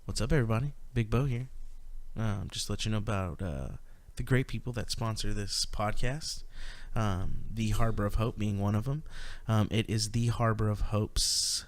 What's up, everybody? Big Bo here. Just to let you know about the great people that sponsor this podcast. The Harbor of Hope being one of them. It is the Harbor of Hope's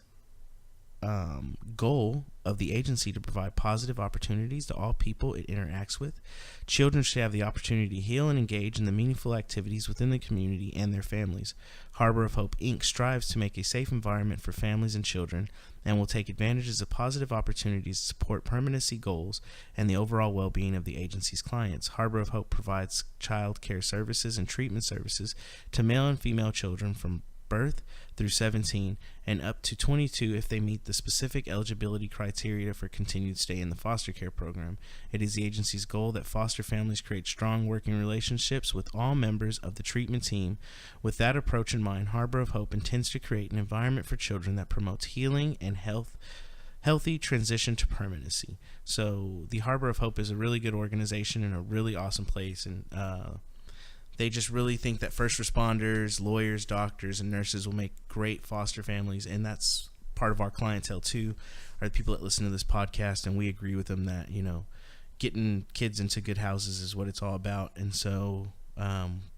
goal of the agency to provide positive opportunities to all people it interacts with. Children should have the opportunity to heal and engage in the meaningful activities within the community and their families. Harbor of Hope, Inc. strives to make a safe environment for families and children and will take advantages of positive opportunities to support permanency goals and the overall well-being of the agency's clients. Harbor of Hope provides child care services and treatment services to male and female children from birth through 17 and up to 22 if they meet the specific eligibility criteria for continued stay in the foster care program. It is the agency's goal that foster families create strong working relationships with all members of the treatment team. With that approach in mind, Harbor of Hope intends to create an environment for children that promotes healing and healthy transition to permanency. So the Harbor of Hope is a really good organization and a really awesome place, and they just really think that first responders, lawyers, doctors, and nurses will make great foster families, and that's part of our clientele too, are the people that listen to this podcast, and we agree with them that, you know, getting kids into good houses is what it's all about. And so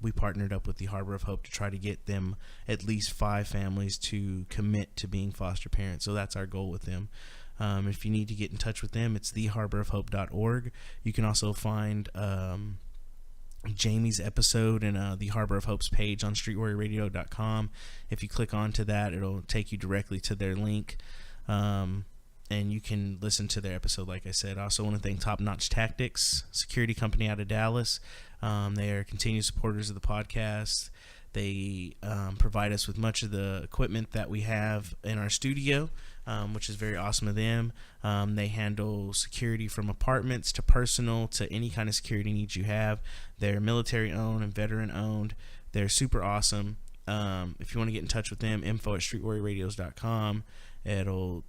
we partnered up with the Harbor of Hope to try to get them at least 5 families to commit to being foster parents. So that's our goal with them. If you need to get in touch with them, it's theharboroofhope.org. You can also find Jamie's episode and the Harbor of Hope's page on streetwarriorradio.com. If you click onto that, it'll take you directly to their link, and you can listen to their episode. Like I said, I also want to thank Top Notch Tactics, security company out of Dallas. They are continued supporters of the podcast. They provide us with much of the equipment that we have in our studio, which is very awesome of them. They handle security from apartments to personal to any kind of security needs you have. They're military owned and veteran owned. They're super awesome. If you want to get in touch with them, info@streetwarriorradios.com. It'll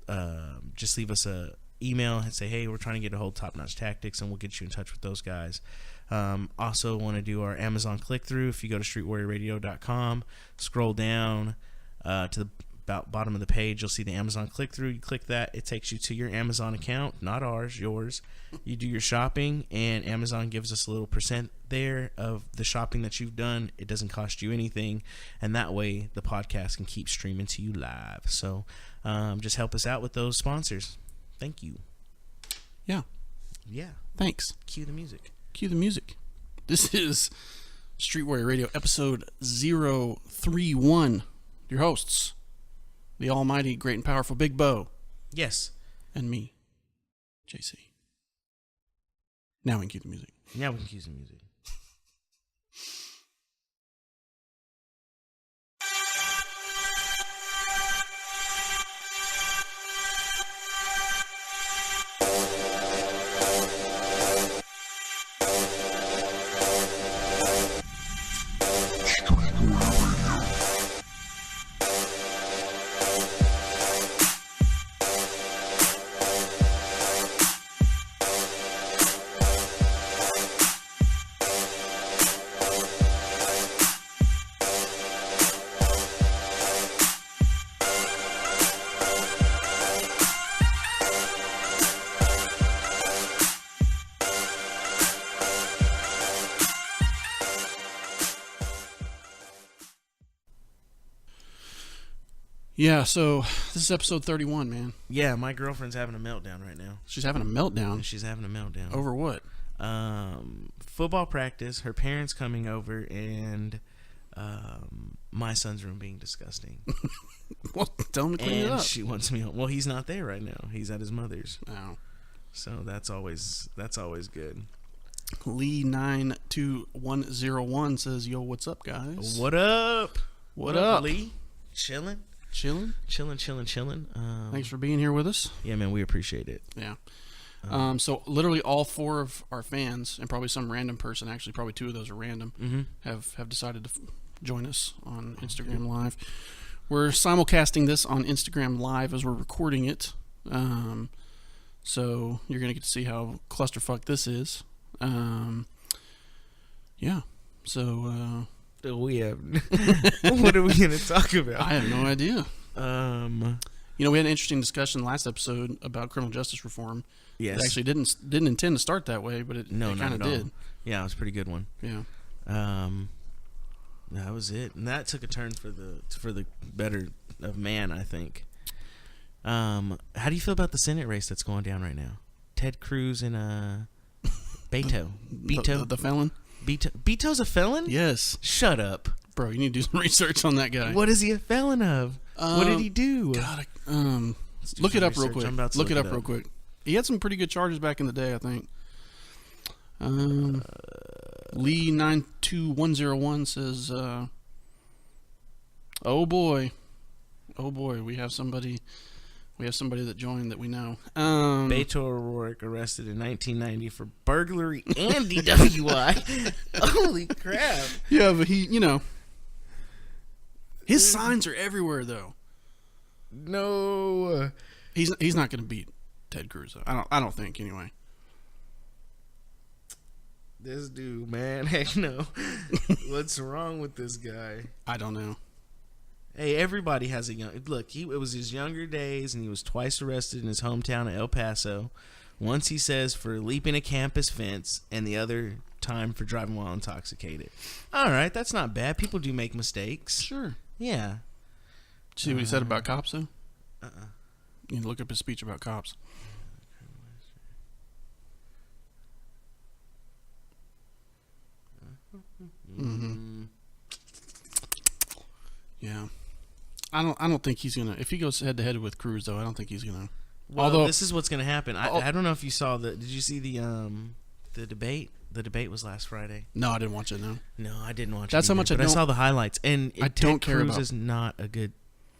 just leave us a email and say, hey, we're trying to get a hold of Top Notch Tactics, and we'll get you in touch with those guys. Also want to do our Amazon click-through. If you go to streetwarriorradio.com, scroll down to the about bottom of the page, you'll see the Amazon click-through. You click that, it takes you to your Amazon account, not ours, yours. You do your shopping, and Amazon gives us a little % there of the shopping that you've done. It doesn't cost you anything, and that way the podcast can keep streaming to you live. So just help us out with those sponsors. Thank you. Yeah. Thanks. Cue the music. This is Street Warrior Radio, episode 031. Your hosts, the almighty, great, and powerful Big Bo. Yes. And me, JC. Now we can cue the music. Yeah, so this is episode 31, man. Yeah, my girlfriend's having a meltdown right now. She's having a meltdown? She's having a meltdown. Over what? Football practice, her parents coming over, and my son's room being disgusting. Well, tell him to clean it up. And she wants me home. Well, he's not there right now. He's at his mother's. Oh. So that's always good. Lee 92101 says, "Yo, what's up, guys? What up, Lee? Chilling. Thanks for being here with us. Yeah, man, we appreciate it. Yeah. So literally all 4 of our fans, and probably some random person, actually probably 2 of those are random, have decided to join us on Instagram Live. We're simulcasting this on Instagram Live as we're recording it. So you're going to get to see how clusterfuck this is. Yeah. So we have what are we going to talk about? I have no idea. You know, we had an interesting discussion last episode about criminal justice reform. Yes. It actually didn't intend to start that way, but it kind of did. Yeah, it was a pretty good one. Yeah. That was it, and that took a turn for the better of man, I think. How do you feel about the Senate race that's going down right now? Ted Cruz and Beto. The felon? Beto's a felon? Yes. Shut up. Bro, you need to do some research on that guy. What is he a felon of? What did he do? God, look it up real quick. Look it up real quick. He had some pretty good charges back in the day, I think. Lee 92101 says, "Oh boy, we have somebody that joined that we know." Beto O'Rourke arrested in 1990 for burglary and DWI. Holy crap! Yeah, but his signs are everywhere though. No, he's not going to beat Ted Cruz. I don't think anyway. This dude, man, heck no. What's wrong with this guy? I don't know. Hey, everybody has a young look. It was his younger days, and he was twice arrested in his hometown of El Paso. Once he says for leaping a campus fence, and the other time for driving while intoxicated. All right, that's not bad. People do make mistakes. Sure. Yeah. See what he said about cops, though? You need to look up his speech about cops. Mm-hmm. Yeah. I don't think he's gonna. If he goes head to head with Cruz, though, I don't think he's gonna. Well, although this is what's gonna happen. I don't know if you saw the. Did you see the debate? The debate was last Friday. No, I didn't watch it. No, I didn't watch it. That's either, how much I saw the highlights, and I don't care Cruz about. is not a good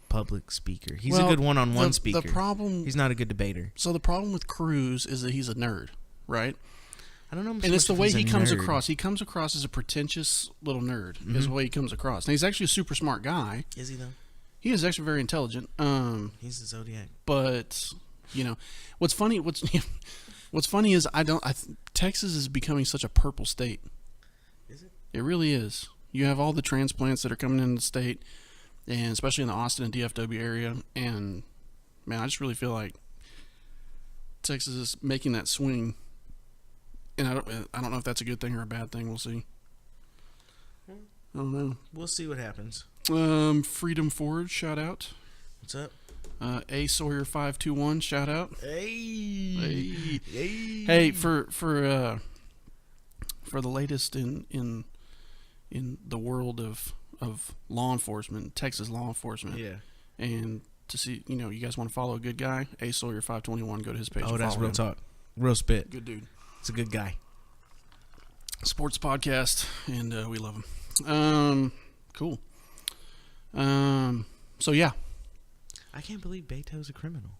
public speaker. He's a good one-on-one speaker. The problem. He's not a good debater. So the problem with Cruz is that he's a nerd, right? I don't know. And it's the way he comes across. He comes across as a pretentious little nerd. Mm-hmm. Is the way he comes across. Now, he's actually a super smart guy. Is he though? He is actually very intelligent. He's a Zodiac. But what's funny is Texas is becoming such a purple state. Is it? It really is. You have all the transplants that are coming into the state, and especially in the Austin and DFW area. And man, I just really feel like Texas is making that swing. And I don't know if that's a good thing or a bad thing. We'll see. I don't know. We'll see what happens. Freedom Forward, shout out. What's up? A Sawyer 521, shout out. Hey. Hey, for the latest in the world of law enforcement, Texas law enforcement. Yeah. And to see, you guys want to follow a good guy, A Sawyer 521, go to his page. Oh, that's real talk. Real spit. Good dude. It's a good guy. Sports podcast, and we love him. Cool. So yeah. I can't believe Beto's a criminal.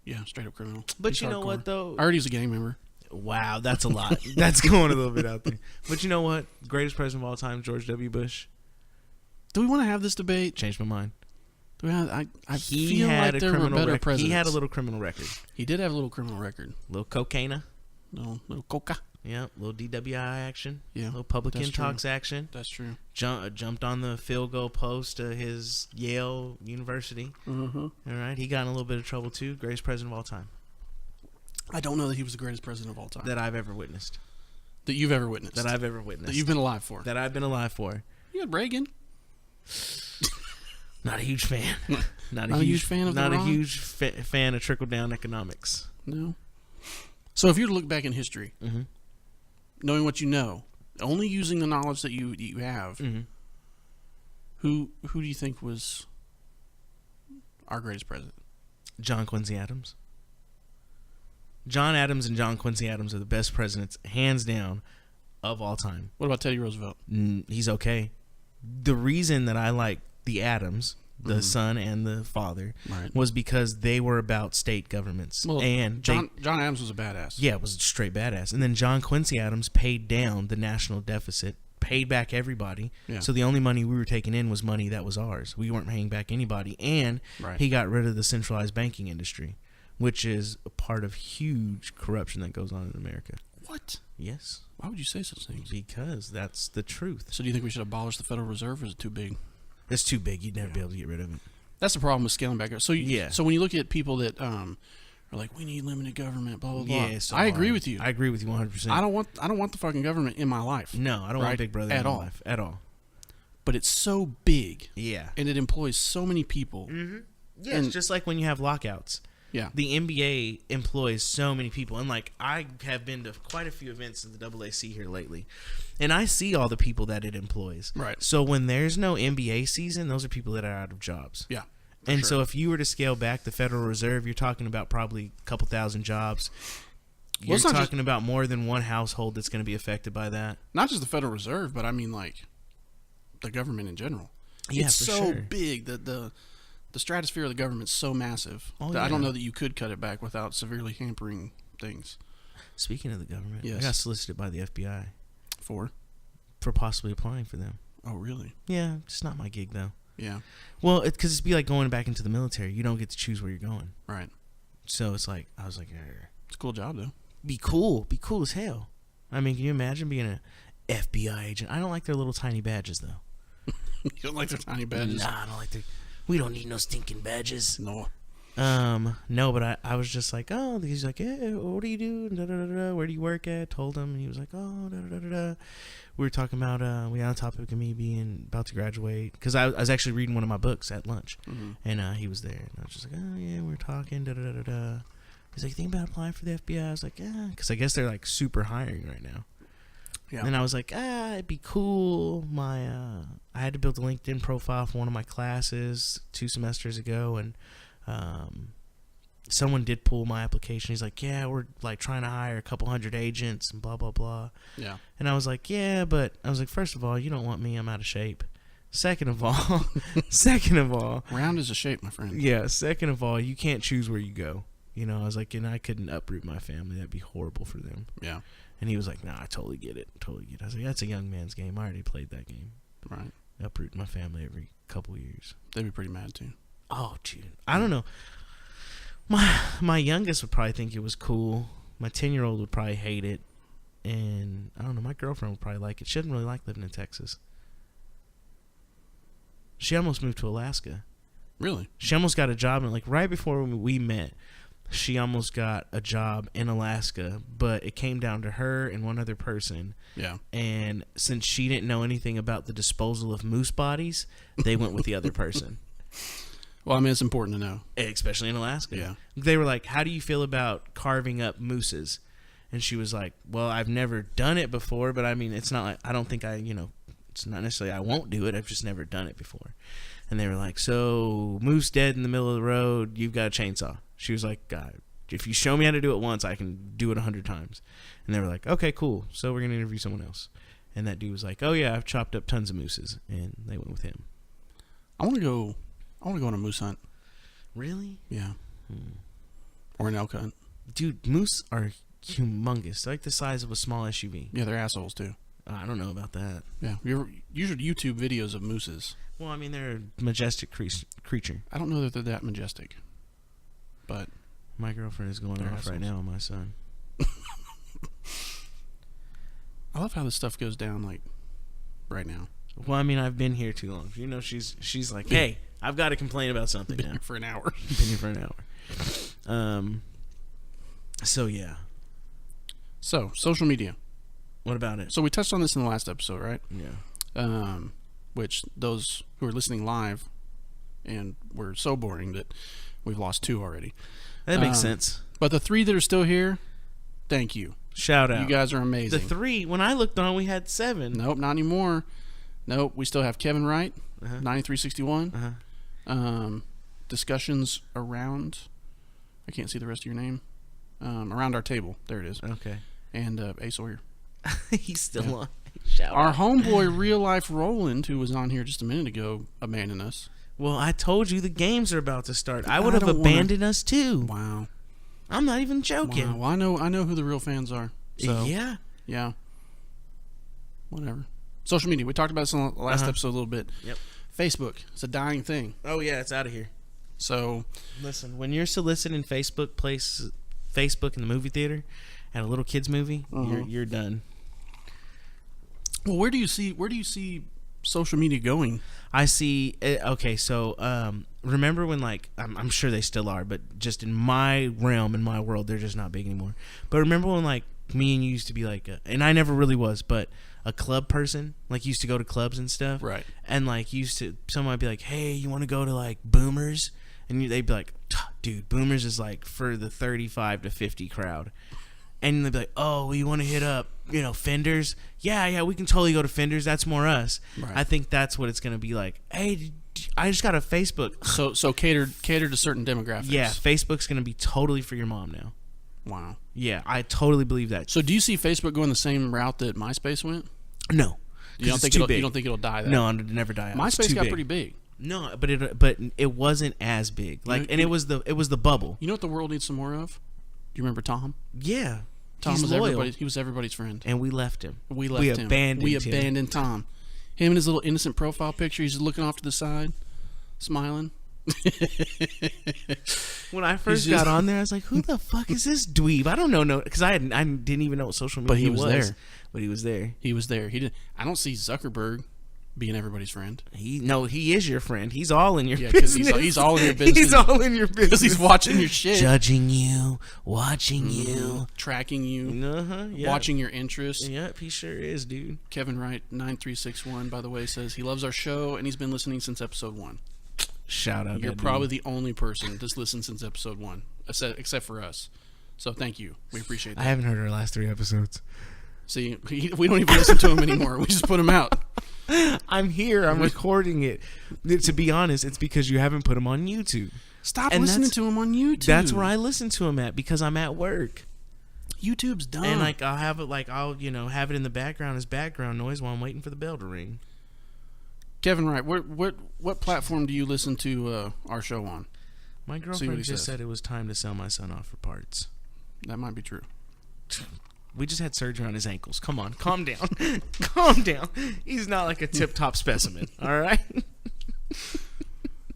Yeah, straight up criminal. But He's you know hardcore. what though? I heard he's a gang member. Wow, that's a lot. That's going a little bit out there. But you know what? Greatest president of all time, George W. Bush. Do we want to have this debate? Changed my mind. Do we have, I feel like there were better presidents. He had a little criminal record. He did have a little criminal record. Little cocaine. No, little coca. Yeah, little DWI action. Yeah, little public intox action. That's true. Jumped on the field goal post of his Yale University. Mm-hmm. All right, he got in a little bit of trouble too. Greatest president of all time. I don't know that he was the greatest president of all time. That I've ever witnessed. That you've ever witnessed. That I've ever witnessed. That you've been alive for. That I've been alive for. You had Reagan. Not a huge fan. Not a huge fan of Not the a huge fan of trickle-down economics. No. So if you were to look back in history, mm-hmm. knowing what you know, only using the knowledge that you have, mm-hmm. who do you think was our greatest president? John Quincy Adams. John Adams and John Quincy Adams are the best presidents, hands down, of all time. What about Teddy Roosevelt? He's okay. The reason that I like the Adams, the mm-hmm. son and the father, right. was because they were about state governments. Well, and John Adams was a badass. Yeah, it was straight badass. And then John Quincy Adams paid down the national deficit, paid back everybody. Yeah. So the only money we were taking in was money that was ours. We weren't paying back anybody. And right. he got rid of the centralized banking industry, which is a part of huge corruption that goes on in America. What? Yes. Why would you say such things? Because that's the truth. So do you think we should abolish the Federal Reserve, or is it too big? It's too big. You'd never be able to get rid of it. That's the problem with scaling back. So Yeah. So when you look at people that are like, we need limited government, blah blah blah. Yeah, so I agree with you. I agree with you 100%. I don't want the fucking government in my life. No, I don't want Big Brother in my all. life at all. But it's so big. Yeah. And it employs so many people. Mm-hmm. Yeah, it's just like when you have lockouts. Yeah. The NBA employs so many people. And, like, I have been to quite a few events in the AAC here lately. And I see all the people that it employs. Right. So when there's no NBA season, those are people that are out of jobs. Yeah. And so if you were to scale back the Federal Reserve, you're talking about probably a couple thousand jobs. You're talking about more than one household that's going to be affected by that. Not just the Federal Reserve, but I mean, like, the government in general. Yeah, it's for so sure. big that the stratosphere of the government's so massive that I don't know that you could cut it back without severely hampering things. Speaking of the government, Yes. I got solicited by the FBI For possibly applying for them. Oh, really? Yeah, it's not my gig though. Yeah. Well, because it'd be like going back into the military. You don't get to choose where you're going. Right. So it's like, I was like, it's a cool job though. Be cool as hell. I mean, can you imagine being an FBI agent? I don't like their little tiny badges though. You don't like their tiny badges? Nah, I don't like their. We don't need no stinking badges. No. No, but I was just like, oh, he's like, yeah, what do you do? Da, da, da, da. Where do you work at? Told him, and he was like, oh, da, da, da, da. We were talking about, we got on the topic of me being about to graduate, because I was actually reading one of my books at lunch, and he was there, and I was just like, oh, yeah, we were talking, da, da, da, da, da. He's like, think about applying for the FBI? I was like, yeah, because I guess they're, like, super hiring right now. Yeah. And I was like, it'd be cool. I had to build a LinkedIn profile for one of my classes 2 semesters ago, and someone did pull my application. He's like, yeah, we're like trying to hire a couple hundred agents and blah blah blah. Yeah. And I was like, yeah, but I was like, first of all, you don't want me. I'm out of shape. Second of all, round is a shape, my friend. Yeah. Second of all, you can't choose where you go. You know, I was like, and I couldn't uproot my family. That'd be horrible for them. Yeah. And he was like, nah, I totally get it. I was like, that's a young man's game. I already played that game. Right. Uproot my family every couple years. They'd be pretty mad too. Oh, dude. I don't know. My youngest would probably think it was cool. My 10-year-old would probably hate it. And I don't know, my girlfriend would probably like it. She doesn't really like living in Texas. She almost moved to Alaska. Really? She almost got a job, and like right before we met, she almost got a job in Alaska, but it came down to her and one other person. Yeah. And since she didn't know anything about the disposal of moose bodies, they went with the other person. Well, I mean, it's important to know. Especially in Alaska. Yeah. They were like, how do you feel about carving up mooses? And she was like, well, I've never done it before, but I mean, it's not like, I don't think it's not necessarily I won't do it. I've just never done it before. And they were like, so moose dead in the middle of the road, you've got a chainsaw. She was like, God, if you show me how to do it once, I can do it 100 times. And they were like, okay, cool. So we're going to interview someone else. And that dude was like, oh yeah, I've chopped up tons of mooses. And they went with him. I want to go on a moose hunt. Really? Yeah. Or an elk hunt. Dude, moose are humongous. They're like the size of a small SUV. Yeah, they're assholes too. I don't know about that. Yeah. You should YouTube videos of mooses. Well, I mean, they're a majestic creature. I don't know that they're that majestic. But my girlfriend is going off right now on my son. I love how this stuff goes down, like, right now. Well, I mean, I've been here too long. You know, she's like, hey, I've got to complain about something been now. Here for an hour. Been here for an hour. So, yeah. So, social media. What about it? So, we touched on this in the last episode, right? Yeah. Which those who are listening live, and we're so boring that we've lost 2 already. That makes sense. But the 3 that are still here, thank you. Shout out. You guys are amazing. The 3, when I looked on, we had 7. Nope, not anymore. Nope, we still have Kevin Wright, 9361. Discussions around, I can't see the rest of your name, around our table. There it is. Okay. And A. Sawyer. He's still on. Shout our out. homeboy, Real Life Roland, who was on here just a minute ago, abandoned us. Well, I told you the games are about to start. I would have abandoned us too. Wow. I'm not even joking. Wow. Well, I know who the real fans are. So, yeah. Yeah. Whatever. Social media. We talked about this in the last episode a little bit. Yep. Facebook. It's a dying thing. Oh, yeah. It's out of here. So, listen, when you're soliciting Facebook in the movie theater at a little kid's movie, you're done. Well, where do you see social media going? I see. Okay, so remember when, like, I'm sure they still are, but just in my realm, in my world, they're just not big anymore. But remember when, like, me and you used to be like, and I never really was, but a club person, like, used to go to clubs and stuff. Right. And, like, someone might be like, hey, you want to go to, like, Boomers? And they'd be like, dude, Boomers is, like, for the 35 to 50 crowd. And they'd be like, oh, you want to hit up, Fenders? Yeah, we can totally go to Fenders. That's more us. Right. I think that's what it's going to be like. Hey, I just got a Facebook. So catered to certain demographics. Yeah, Facebook's going to be totally for your mom now. Wow. Yeah, I totally believe that. So do you see Facebook going the same route that MySpace went? No. You don't think it'll die that? No, it'll never die out. MySpace got pretty big. No, but it wasn't as big. Like, it was the bubble. You know what the world needs some more of? Do you remember Tom? Yeah. Tom was loyal. He was everybody's friend. And we left him. We abandoned Tom. Him and his little innocent profile picture. He's just looking off to the side, smiling. When I first got on there, I was like, "Who the fuck is this dweeb?" I don't know, because I didn't even know what social media was. But he was there. He was there. He did. I don't see Zuckerberg being everybody's friend. He is your friend. He's all in your business. He's all in your business. He's all in your business. He's watching your shit, judging you, watching you, tracking you, watching your interests. Yep, he sure is, dude. Kevin Wright 9361, by the way, says he loves our show and he's been listening since episode 1. Shout out. You're probably the only person that's listened since episode 1, except for us. So thank you. We appreciate that. I haven't heard our last 3 episodes. See, we don't even listen to them anymore. We just put them out. I'm here. I'm recording it. To be honest, it's because you haven't put them on YouTube. Stop listening to them on YouTube. That's where I listen to them at, because I'm at work. YouTube's done. And like I'll have it in the background as background noise while I'm waiting for the bell to ring. Kevin Wright, what platform do you listen to our show on? My girlfriend just said it was time to sell my son off for parts. That might be true. We just had surgery on his ankles. Come on, calm down. Calm down. He's not like a tip-top specimen, all right?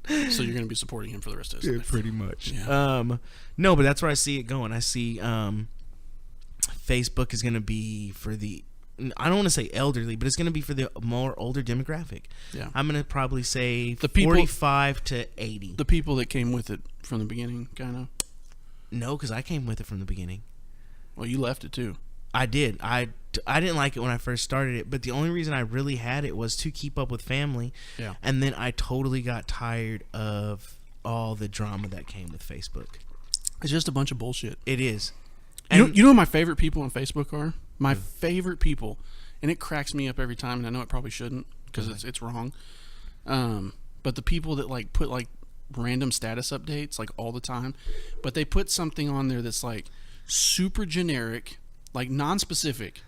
So you're going to be supporting him for the rest of his life? Pretty much. Yeah. No, but that's where I see it going. I see Facebook is going to be for the, I don't want to say elderly, but it's going to be for the more older demographic. Yeah. I'm going to probably say the 45 to 80. The people that came with it from the beginning, kind of? No, because I came with it from the beginning. Well, you left it too. I did. I didn't like it when I first started it, but the only reason I really had it was to keep up with family. Yeah. And then I totally got tired of all the drama that came with Facebook. It's just a bunch of bullshit. It is. And you know what my favorite people on Facebook are? My favorite people, and it cracks me up every time, and I know it probably shouldn't because it's wrong. But the people that like put like random status updates like all the time, but they put something on there that's like super generic, like non-specific,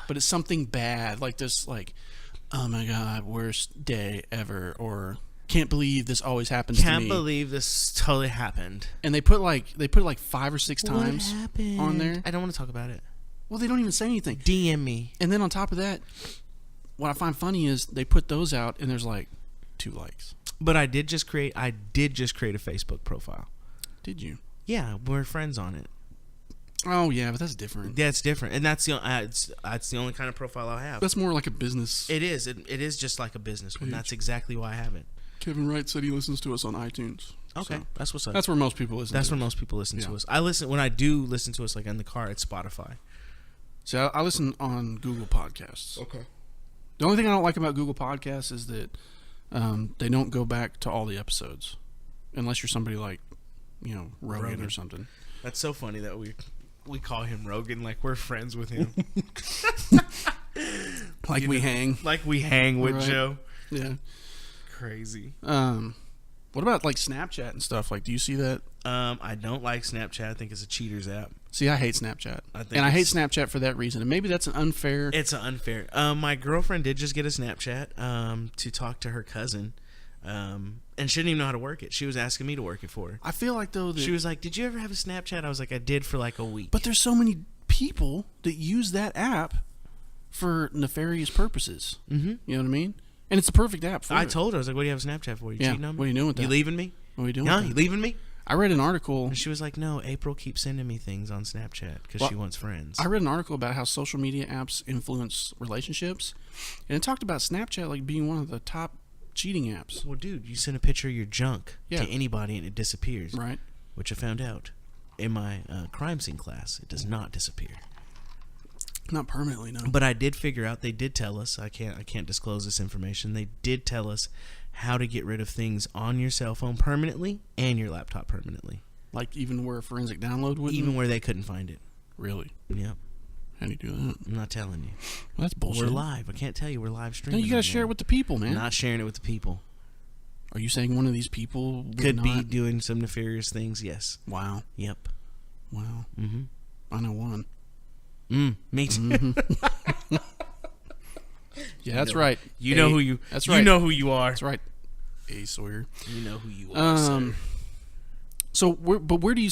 but it's something bad, like this, like, oh my god, worst day ever, or can't believe this always happens to me. Can't believe this totally happened. And they put it like 5 or 6 times on there. I don't want to talk about it. Well, they don't even say anything. DM me. And then on top of that, what I find funny is they put those out and there's like 2 likes. But I did just create a Facebook profile. Did you? Yeah, we're friends on it. Oh yeah, but that's different. Yeah, it's different, and that's the only kind of profile I have. That's more like a business. It is. It is just like a business one. That's exactly why I have it. Kevin Wright said he listens to us on iTunes. Okay, so that's what's up. That's where most people listen. That's where most people listen to us. I listen when I do listen to us, like in the car. It's Spotify. See, I listen on Google Podcasts. Okay. The only thing I don't like about Google Podcasts is that they don't go back to all the episodes, unless you're somebody like, Rogan or something. That's so funny that we call him Rogan, like we're friends with him. Like we hang with Joe. Yeah. Crazy. What about like Snapchat and stuff? Like, do you see that? I don't like Snapchat. I think it's a cheaters app. See, I hate Snapchat. I hate Snapchat for that reason. And maybe that's an unfair. It's an unfair. My girlfriend did just get a Snapchat to talk to her cousin. And she didn't even know how to work it. She was asking me to work it for her. I feel like, though, that she was like, did you ever have a Snapchat? I was like, I did for like a week. But there's so many people that use that app for nefarious purposes. Mm-hmm. You know what I mean? And it's the perfect app for it. I told her, I was like, what do you have a Snapchat for? You cheating on me? What are you doing with that? You leaving me? What are you doing with that? You leaving me? I read an article. And she was like, no, April keeps sending me things on Snapchat because she wants friends. I read an article about how social media apps influence relationships. And it talked about Snapchat like being one of the top cheating apps. Well, dude, you send a picture of your junk to anybody and it disappears. Right. Which I found out in my crime scene class. It does not disappear. Not permanently, no. But I did figure out, they did tell us, I can't disclose this information, they did tell us how to get rid of things on your cell phone permanently and your laptop permanently. Like even where a forensic download wouldn't? Even where they couldn't find it. Really? Yep. How do you do that? I'm not telling you. Well, that's bullshit. We're live. I can't tell you we're live streaming. No, you gotta share it with the people, man. I'm not sharing it with the people. Are you saying one of these people could be doing some nefarious things? Yes. Wow. Yep. Wow. Mm-hmm. I know one. Me too. Mm-hmm. Yeah, that's right. You know who you. That's right. You know who you are. That's right. A Sawyer. You know who you are. Sir. So where do you?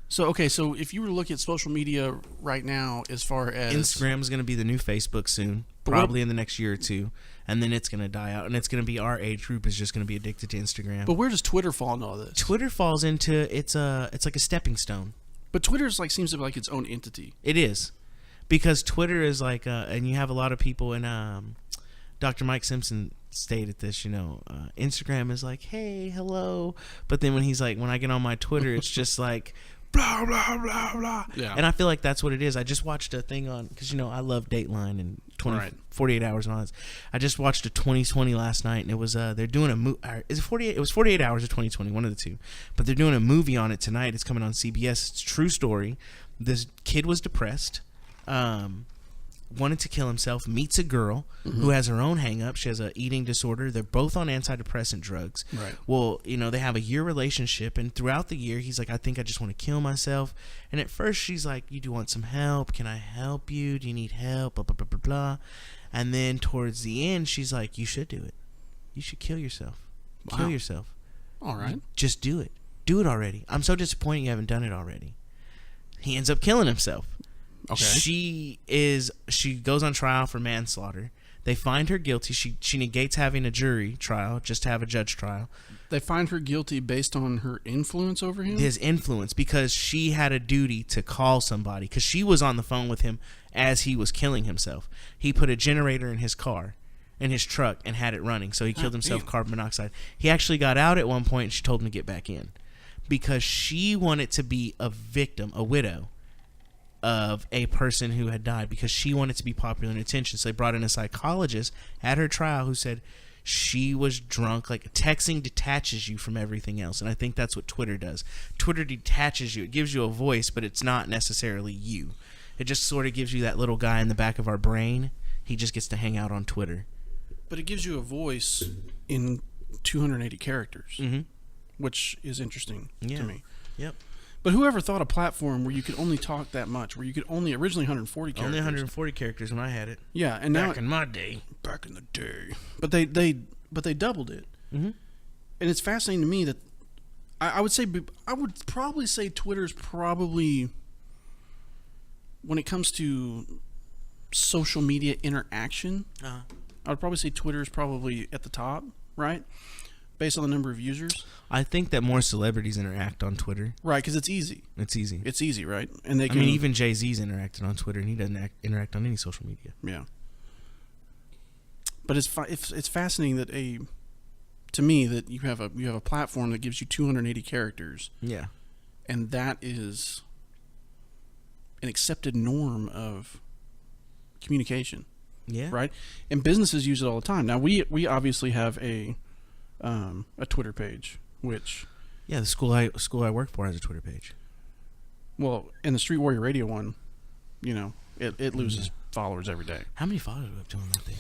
So if you were to look at social media right now, as far as Instagram is going to be the new Facebook soon, probably in the next year or two, and then it's going to die out, and it's going to be our age group is just going to be addicted to Instagram. But where does Twitter fall in all this? Twitter falls into it's like a stepping stone. But Twitter's seems to be like its own entity. It is, because Twitter is like, and you have a lot of people, and Dr. Mike Simpson stated this, Instagram is like, hey, hello, but then when he's like, when I get on my Twitter, it's just like, blah, blah, blah, blah. Yeah. And I feel like that's what it is. I just watched a thing on, because, I love Dateline and 48 Hours and all this. I just watched a 2020 last night, and it was, they're doing a movie. Is it 48? It was 48 Hours or 2020, one of the two. But they're doing a movie on it tonight. It's coming on CBS. It's a true story. This kid was depressed, wanted to kill himself, meets a girl who has her own hang-up. She has an eating disorder. They're both on antidepressant drugs. Right. Well, they have a year relationship, and throughout the year, he's like, I think I just want to kill myself. And at first, she's like, you do want some help? Can I help you? Do you need help? Blah, blah, blah, blah, blah. And then towards the end, she's like, you should do it. You should kill yourself. Wow. Kill yourself. All right. Just do it. Do it already. I'm so disappointed you haven't done it already. He ends up killing himself. Okay. She goes on trial for manslaughter. They find her guilty. She negates having a jury trial, just to have a judge trial. They find her guilty based on her influence over him? His influence, because she had a duty to call somebody, because she was on the phone with him as he was killing himself. He put a generator in his car, in his truck, and had it running, so he killed himself, carbon monoxide. He actually got out at one point, and she told him to get back in, because she wanted to be a victim, a widow, of a person who had died, because she wanted to be popular and attention. So they brought in a psychologist at her trial who said she was drunk. Like, texting detaches you from everything else, and I think that's what Twitter does. Twitter detaches you. It gives you a voice, but it's not necessarily you. It just sort of gives you that little guy in the back of our brain. He just gets to hang out on Twitter. But it gives you a voice in 280 characters, which is interesting to me. Yep. But whoever thought a platform where you could only talk that much, where you could originally 140 characters. Only 140 characters when I had it. Yeah, and now back in my day. Back in the day. But they doubled it. And it's fascinating to me that I would probably say Twitter's probably, when it comes to social media interaction, I would probably say Twitter's probably at the top, right? Based on the number of users. I think that more celebrities interact on Twitter. Right, because it's easy. It's easy. It's easy, right? And they I mean, even Jay-Z's interacted on Twitter, and he doesn't interact on any social media. Yeah. But it's fascinating that to me that you have a platform that gives you 280 characters. Yeah. And that is an accepted norm of communication. Yeah. Right? And businesses use it all the time. Now we obviously have a Twitter page, which the school I work for has a Twitter page. Well, and the Street Warrior Radio one, it loses followers every day. How many followers do we have to on that thing?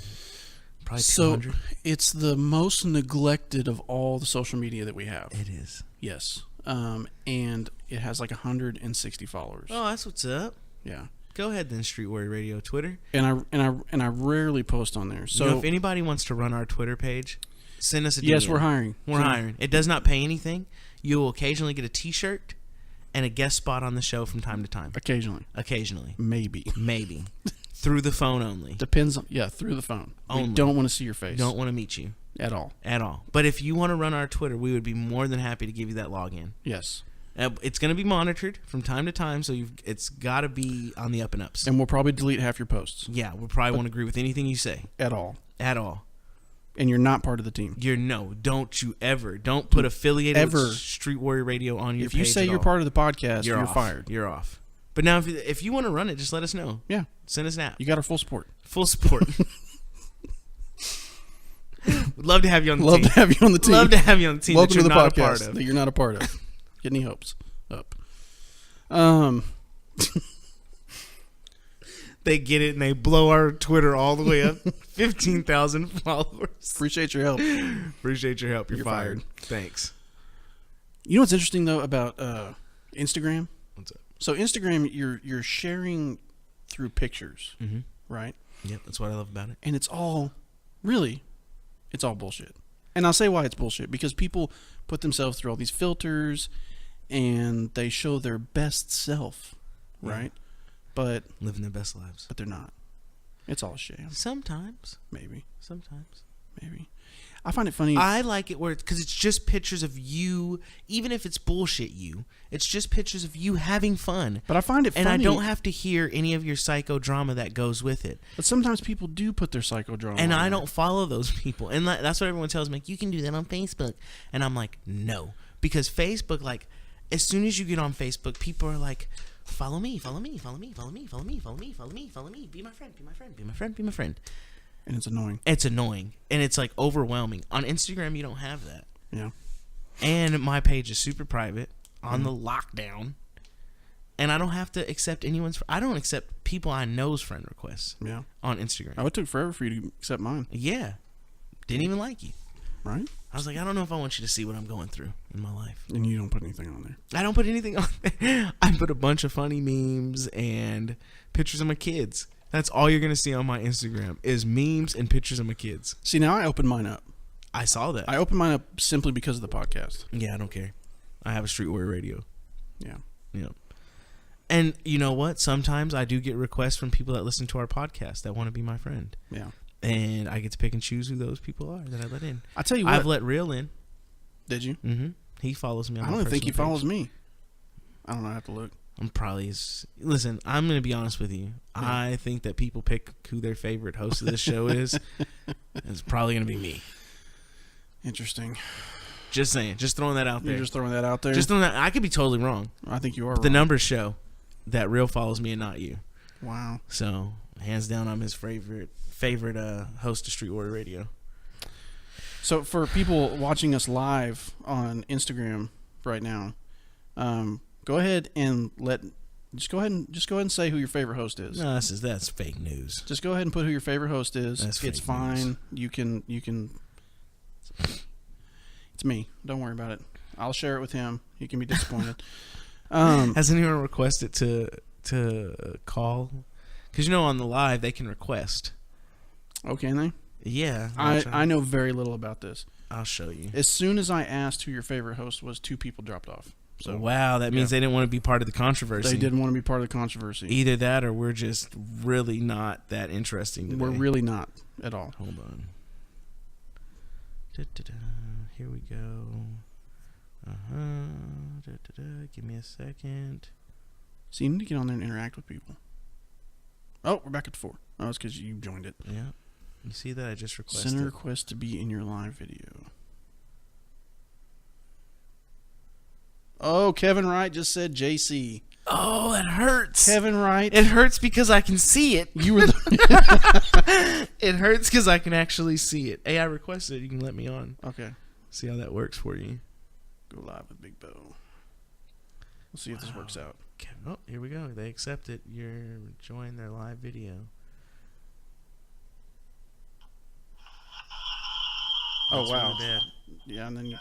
Probably 200. So it's the most neglected of all the social media that we have. It is. Yes. And it has like 160 followers. Oh, that's what's up. Yeah. Go ahead then, Street Warrior Radio Twitter. And I rarely post on there. So if anybody wants to run our Twitter page, send us a DM. Yes, we're hiring. We're hiring. It does not pay anything. You will occasionally get a T-shirt and a guest spot on the show from time to time. Occasionally. Maybe. Through the phone only. Depends on, through the phone. Only. We don't want to see your face. Don't want to meet you. At all. But if you want to run our Twitter, we would be more than happy to give you that login. Yes. It's going to be monitored from time to time, so it's got to be on the up and ups. And we'll probably delete half your posts. Yeah, we'll probably won't agree with anything you say. At all. and you're not part of the team. Don't put affiliated with Street Warrior Radio on your page. If you say you're part of the podcast, you're fired. You're off. But now, if you want to run it, just let us know. Yeah. Send us an app. You got our full support. Full support. We'd love to have you on the team. Love to have you on the team. Love to have you on the team. Welcome to the podcast that you're not a part of. Get any hopes up. They get it and they blow our Twitter all the way up. 15,000 followers. Appreciate your help. You're fired. Thanks. You know what's interesting though about Instagram? What's up? So Instagram, you're sharing through pictures, right? Yep, that's what I love about it. And it's all bullshit. And I'll say why it's bullshit, because people put themselves through all these filters and they show their best self, right? But living their best lives. But they're not. It's all a sham. Sometimes. Maybe. Maybe. I find it funny. I like it because it's just pictures of you, even if it's bullshit it's just pictures of you having fun. But I find it funny. And I don't have to hear any of your psychodrama that goes with it. But sometimes people do put their psychodrama and I there. don't follow those people. And that's what everyone tells me. Like, you can do that on Facebook. And I'm like, no. Because Facebook, like, as soon as you get on Facebook, people are like, follow me. Be my friend. And it's annoying. And it's like overwhelming. On Instagram, you don't have that. Yeah. And my page is super private on the lockdown. And I don't have to accept I don't accept people I know's friend requests. Yeah. On Instagram. Oh, it took forever for you to accept mine. Yeah. Didn't even like you. Right? I was like, I don't know if I want you to see what I'm going through in my life. And you don't put anything on there. I don't put anything on there. I put a bunch of funny memes and pictures of my kids. That's all you're going to see on my Instagram is memes and pictures of my kids. See, now I opened mine up. I saw that. I opened mine up simply because of the podcast. Yeah, I don't care. I have a Street Warrior Radio. Yeah. Yeah. And you know what? Sometimes I do get requests from people that listen to our podcast that want to be my friend. Yeah. And I get to pick and choose who those people are that I let in. I tell you what. I've let Real in. Did you? Mm-hmm. He follows me on I don't even think he follows me. I don't know. I have to look. I'm probably... Listen, I'm going to be honest with you. Yeah. I think that people pick who their favorite host of this show is. It's probably going to be me. Interesting. Just saying. Just throwing that out there. You're just throwing that out there? Just throwing that... I could be totally wrong. I think you are but wrong. The numbers show that Real follows me and not you. Wow. So, hands down, I'm his favorite host of Street Warrior Radio. So, for people watching us live on Instagram right now, go ahead and just go ahead and say who your favorite host is. No, that's fake news. Just go ahead and put who your favorite host is. It's fine. News. You can. It's me. Don't worry about it. I'll share it with him. He can be disappointed. Has anyone requested to call? Because on the live they can request. Oh, can they? Yeah. I know very little about this. I'll show you. As soon as I asked who your favorite host was, 2 people dropped off. So wow, that means they didn't want to be part of the controversy. They didn't want to be part of the controversy. Either that or we're just really not that interesting today. We're really not at all. Hold on. Here we go. Give me a second. So you need to get on there and interact with people. Oh, we're back at 4. Oh, it's because you joined it. Yeah. You see that? I just requested. Send a request to be in your live video. Oh, Kevin Wright just said JC. Oh, that hurts. Kevin Wright. It hurts because I can see it. You were It hurts because I can actually see it. Hey, I requested it. You can let me on. Okay. See how that works for you. Go live with Big Bo. We'll see if this works out. Oh, here we go. They accept it. You're joining their live video. Oh, wow. Really bad. Yeah, and then you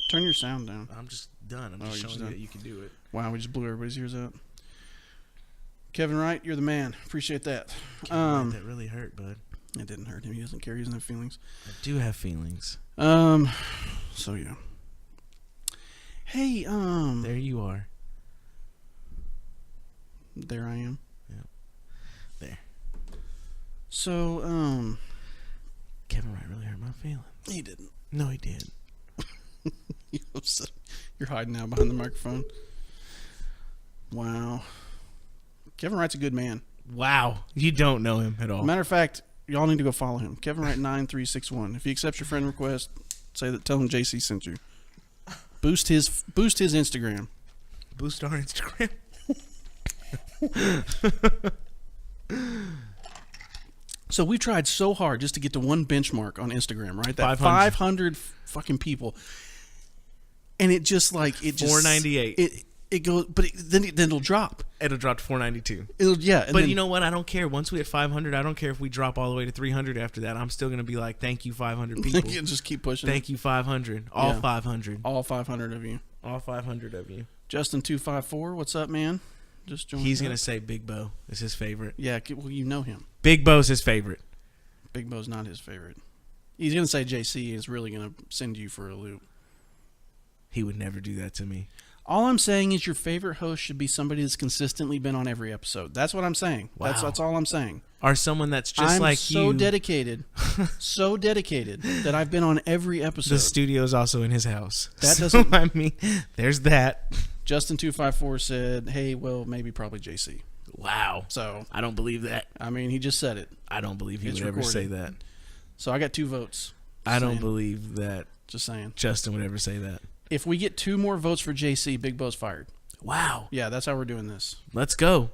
turn your sound down. I'm just done. I'm just showing you that you can do it. Wow, we just blew everybody's ears out. Kevin Wright, you're the man. Appreciate that. That really hurt, bud. It didn't hurt him. He doesn't care. He doesn't have feelings. I do have feelings. So yeah. Hey, there you are. There I am. Yeah. There. So, Kevin Wright really hurt my feelings. He didn't. No, he did. You're hiding now behind the microphone. Wow. Kevin Wright's a good man. Wow. You don't know him at all. Matter of fact, y'all need to go follow him. Kevin Wright 9361. If he accepts your friend request, tell him JC sent you. Boost his Instagram. Boost our Instagram. So we tried so hard just to get to one benchmark on Instagram, right? That 500 fucking people, and it just 498. It goes, but then it'll drop. It'll drop to 492. But you know what? I don't care. Once we hit 500, I don't care if we drop all the way to 300 after that. I'm still gonna be like, thank you, 500 people. Just keep pushing. Thank you, 500. All 500. All 500 of you. All 500 of you. Justin 254, what's up, man? Just joined. He's gonna say Big Bo is his favorite. Yeah, well, you know him. Big Bo's his favorite. Big Bo's not his favorite. He's gonna say JC is really gonna send you for a loop. He would never do that to me. All I'm saying is your favorite host should be somebody that's consistently been on every episode. That's what I'm saying. Wow. That's all I'm saying. Or someone that's just like you. I'm so dedicated, so dedicated that I've been on every episode. The studio's also in his house. That doesn't. I mean, there's that. Justin254 said, "Hey, well, maybe probably JC." Wow. So I don't believe that. I mean, he just said it. I don't believe he would ever say that. So I got 2 votes. I don't believe that. Just saying. Justin would ever say that. If we get 2 more votes for JC, Big Bo's fired. Wow. Yeah, that's how we're doing this. Let's go.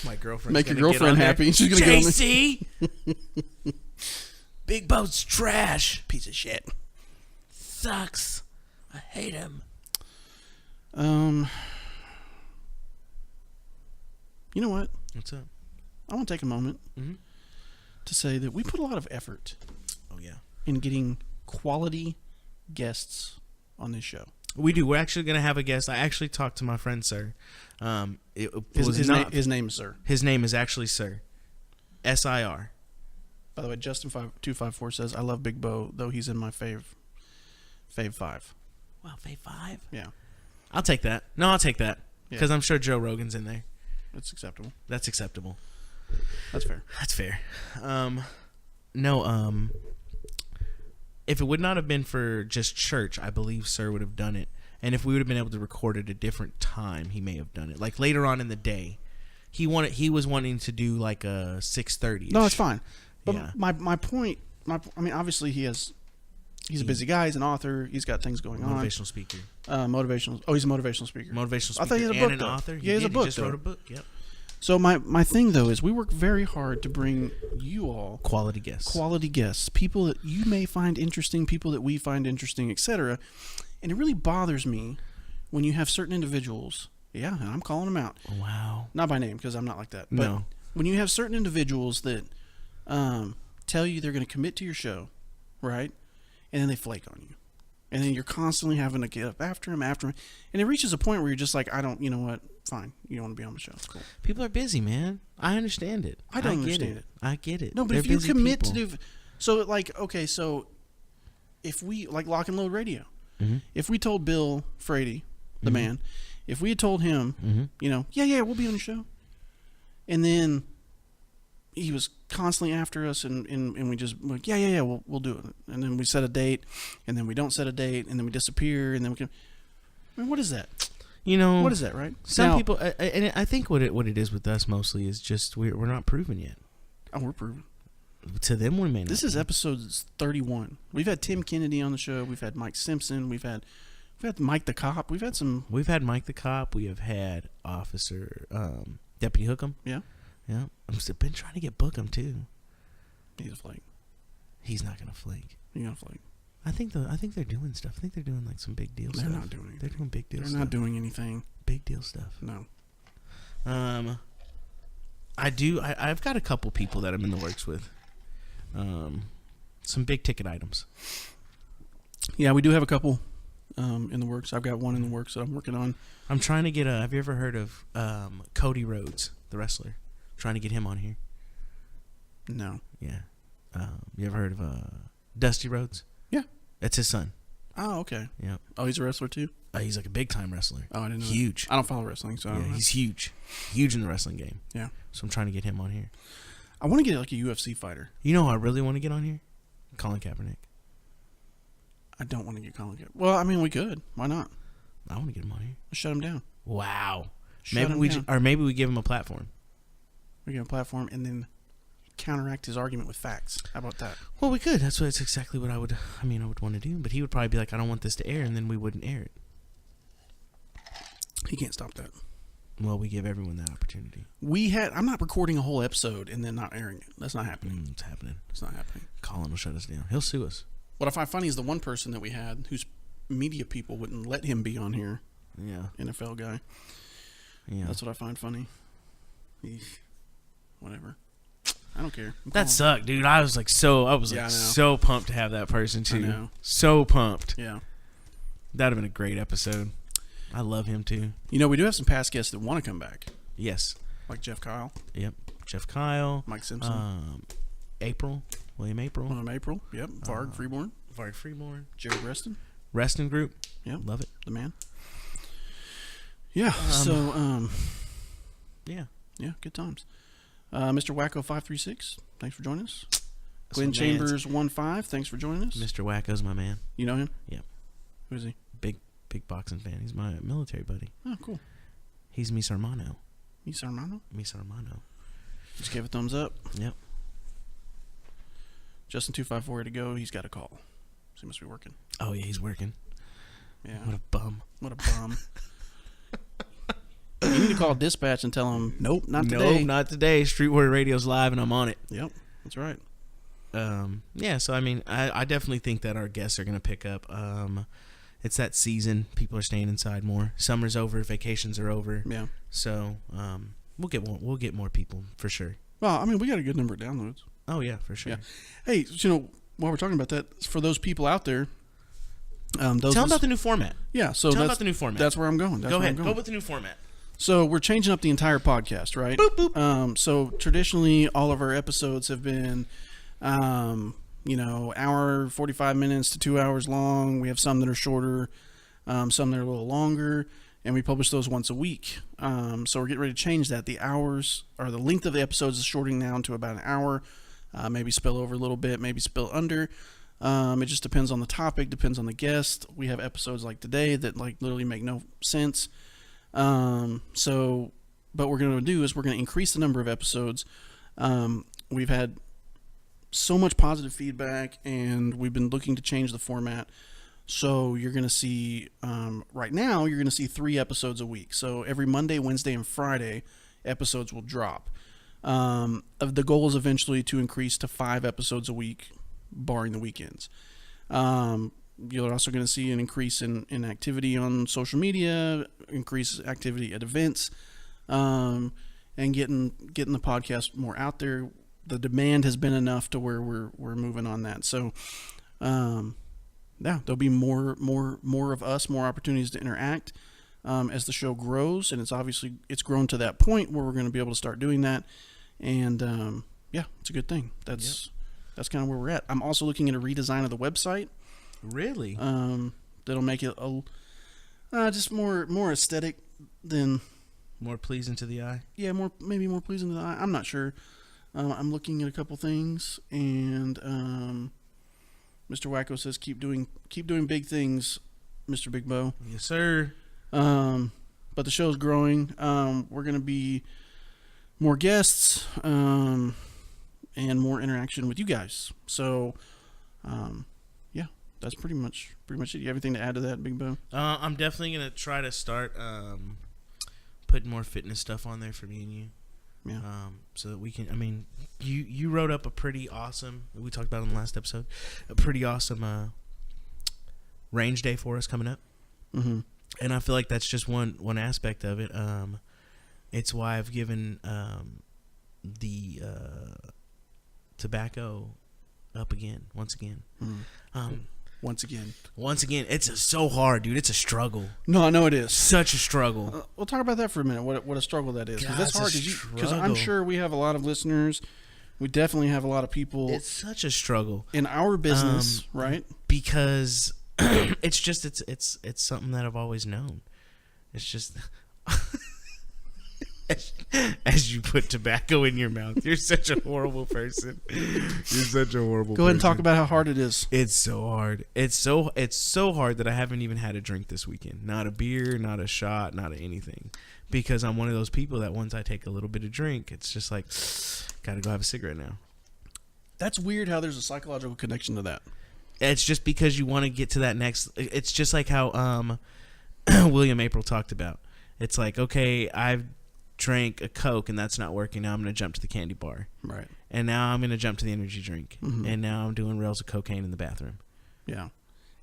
My girlfriend. Make your girlfriend happy. She's gonna JC. Big Bo's trash. Piece of shit. Sucks. I hate him. You know what? What's up? I want to take a moment to say that we put a lot of effort. Oh yeah. In getting quality guests on this show. We do. We're actually going to have a guest. I actually talked to my friend, Sir. His name is Sir. His name is actually Sir. SIR. By the way, Justin254 says, I love Big Bo, though he's in my fave 5. Wow, fave 5? Yeah. I'll take that. No, I'll take that. Because I'm sure Joe Rogan's in there. That's acceptable. That's acceptable. That's fair. That's fair. If it would not have been for just church, I believe Sir would have done it. And if we would have been able to record at a different time, he may have done it. Like later on in the day, he was wanting to do like a 6:30. No, it's fine. But yeah. my point, I mean, obviously he's a busy guy. He's an author. He's got things going on. Motivational speaker. He's a motivational speaker. Motivational speaker. I thought he had a book, and an author. Yeah, he has a book. He just wrote a book. Yep. So my thing though is we work very hard to bring you all quality guests, people that you may find interesting, people that we find interesting, etc. And it really bothers me when you have certain individuals. Yeah, and I'm calling them out. Wow. Not by name because I'm not like that. But no. When you have certain individuals that tell you they're going to commit to your show, right, and then they flake on you, and then you're constantly having to get up after them, and it reaches a point where you're just like, you know what? Fine, you don't want to be on the show. It's cool. People are busy, man. I understand it. I don't understand it. I get it. No, but if you commit to do, so if we like Lock and Load Radio, if we told Bill Frady, the man, if we had told him, yeah, we'll be on the show, and then he was constantly after us, and we just like, yeah, we'll do it, and then we set a date, and then we don't set a date, and then we disappear, and then we can. I mean, what is that? What is that, right? Some people, and I think what it is with us mostly is just we're not proven yet. Oh, we're proven. To them, we may not. This is episode 31. We've had Tim Kennedy on the show. We've had Mike Simpson. We've had Mike the Cop. We've had Mike the Cop. We have had Officer Deputy Hookham. Yeah. I've been trying to get Bookham too. He's a flake. He's not gonna flake. He's gonna flake. I think they're doing stuff. I think they're doing like some big deal stuff. They're not doing anything. They're doing big deal stuff. They're not doing anything. Big deal stuff. No. I've got a couple people that I'm in the works with. Some big ticket items. Yeah, we do have a couple in the works. I've got one in the works that I'm working on. I'm trying to get have you ever heard of Cody Rhodes, the wrestler? I'm trying to get him on here. No. Yeah. You ever heard of Dusty Rhodes? Yeah. That's his son. Oh, okay. Yeah. Oh, he's a wrestler too? He's like a big time wrestler. Oh, I didn't know. Huge. I don't follow wrestling, so I don't know. He's huge. Huge in the wrestling game. Yeah. So I'm trying to get him on here. I want to get like a UFC fighter. You know who I really want to get on here? Colin Kaepernick. I don't want to get Colin Kaepernick. Well, I mean, we could. Why not? I want to get him on here. Shut him down. Wow. Maybe we give him a platform. We give him a platform, and then counteract his argument with facts. How about that? Well, we could. That's exactly what I would want to do. But he would probably be like, I don't want this to air, and then we wouldn't air it. He can't stop that. Well, we give everyone that opportunity. I'm not recording a whole episode and then not airing it. That's not happening. It's happening. It's not happening. Colin will shut us down. He'll sue us. What I find funny is the one person that we had whose media people wouldn't let him be on here. Yeah. NFL guy. Yeah. That's what I find funny. Whatever. I don't care. That sucked, dude. I was so pumped to have that person too. I know. So pumped. Yeah. That'd have been a great episode. I love him too. You know, we do have some past guests that want to come back. Yes. Like Jeff Kyle. Yep. Jeff Kyle. Mike Simpson. William April. April. Yep. Varg Freeborn. Jared Reston. Reston Group. Yep. Love it. The man. Yeah. Yeah. Yeah. Good times. Mr. Wacko 536. Thanks for joining us. Glenn Chambers 15. Thanks for joining us. Mr. Wacko's my man. You know him? Yep. Who is he? Big boxing fan. He's my military buddy. Oh, cool. He's mi hermano. Mi hermano? Mi hermano. Just gave a thumbs up. Yep. Justin 254 to go. He's got a call. So he must be working. Oh yeah, he's working. Yeah. What a bum. You need to call dispatch and tell them, nope, not today. Nope, not today. Street Warrior Radio's live and I'm on it. Yep, that's right. Yeah, so I mean, I definitely think that our guests are going to pick up. It's that season. People are staying inside more. Summer's over. Vacations are over. Yeah. So we'll get more people for sure. Well, I mean, we got a good number of downloads. Oh, yeah, for sure. Yeah. Hey, while we're talking about that, for those people out there, tell them about the new format. Yeah, so tell them about the new format. That's where I'm going. Go ahead. Go with the new format. So we're changing up the entire podcast, right? Boop, boop. So traditionally, all of our episodes have been, hour 45 minutes to 2 hours long. We have some that are shorter, some that are a little longer, and we publish those once a week. So we're getting ready to change that. The hours or the length of the episodes is shortening down to about an hour. Maybe spill over a little bit, maybe spill under. It just depends on the topic, depends on the guest. We have episodes like today that literally make no sense. But what we're going to do is we're going to increase the number of episodes. We've had so much positive feedback, and we've been looking to change the format. So you're going to see, right now, you're going to see 3 episodes a week. So every Monday, Wednesday, and Friday, episodes will drop. The goal is eventually to increase to 5 episodes a week, barring the weekends. You're also going to see an increase in activity on social media, increase activity at events, and getting the podcast more out there. The demand has been enough to where we're moving on that. So, there'll be more of us, more opportunities to interact as the show grows, and it's grown to that point where we're going to be able to start doing that, and it's a good thing. That's kind of where we're at. I'm also looking at a redesign of the website. Really? That'll make it just more aesthetic than more pleasing to the eye. Yeah, maybe more pleasing to the eye. I'm not sure. I'm looking at a couple things, and Mr. Wacko says keep doing big things, Mr. Big Bo. Yes, sir. But the show's growing. We're gonna be more guests, and more interaction with you guys. So, that's pretty much it. You have anything to add to that, Big Bo? I'm definitely gonna try to start putting more fitness stuff on there for me and you. Yeah. So that we can. I mean, you wrote up a pretty awesome. We talked about it in the last episode. A pretty awesome range day for us coming up. Mm-hmm. And I feel like that's just one aspect of it. It's why I've given the tobacco up again, once again. Mm-hmm. Once again, it's so hard, dude. It's a struggle. No, I know it is. Such a struggle. We'll talk about that for a minute. What a struggle that is. Because that's hard. Because I'm struggle. sure we have a lot of listeners. We definitely have a lot of people. It's such a struggle in our business, right? Because it's something that I've always known. It's just as you put tobacco in your mouth. You're such a horrible person. You're such a horrible person. Go ahead and talk about how hard it is. It's so hard. It's so hard that I haven't even had a drink this weekend. Not a beer, not a shot, not anything. Because I'm one of those people that once I take a little bit of drink, it's just like, gotta go have a cigarette now. That's weird how there's a psychological connection to that. It's just because you want to get to that next. It's just like how William April talked about. It's like, okay, I've drank a Coke and that's not working. Now I'm going to jump to the candy bar. Right. And now I'm going to jump to the energy drink. Mm-hmm. And now I'm doing rails of cocaine in the bathroom. Yeah.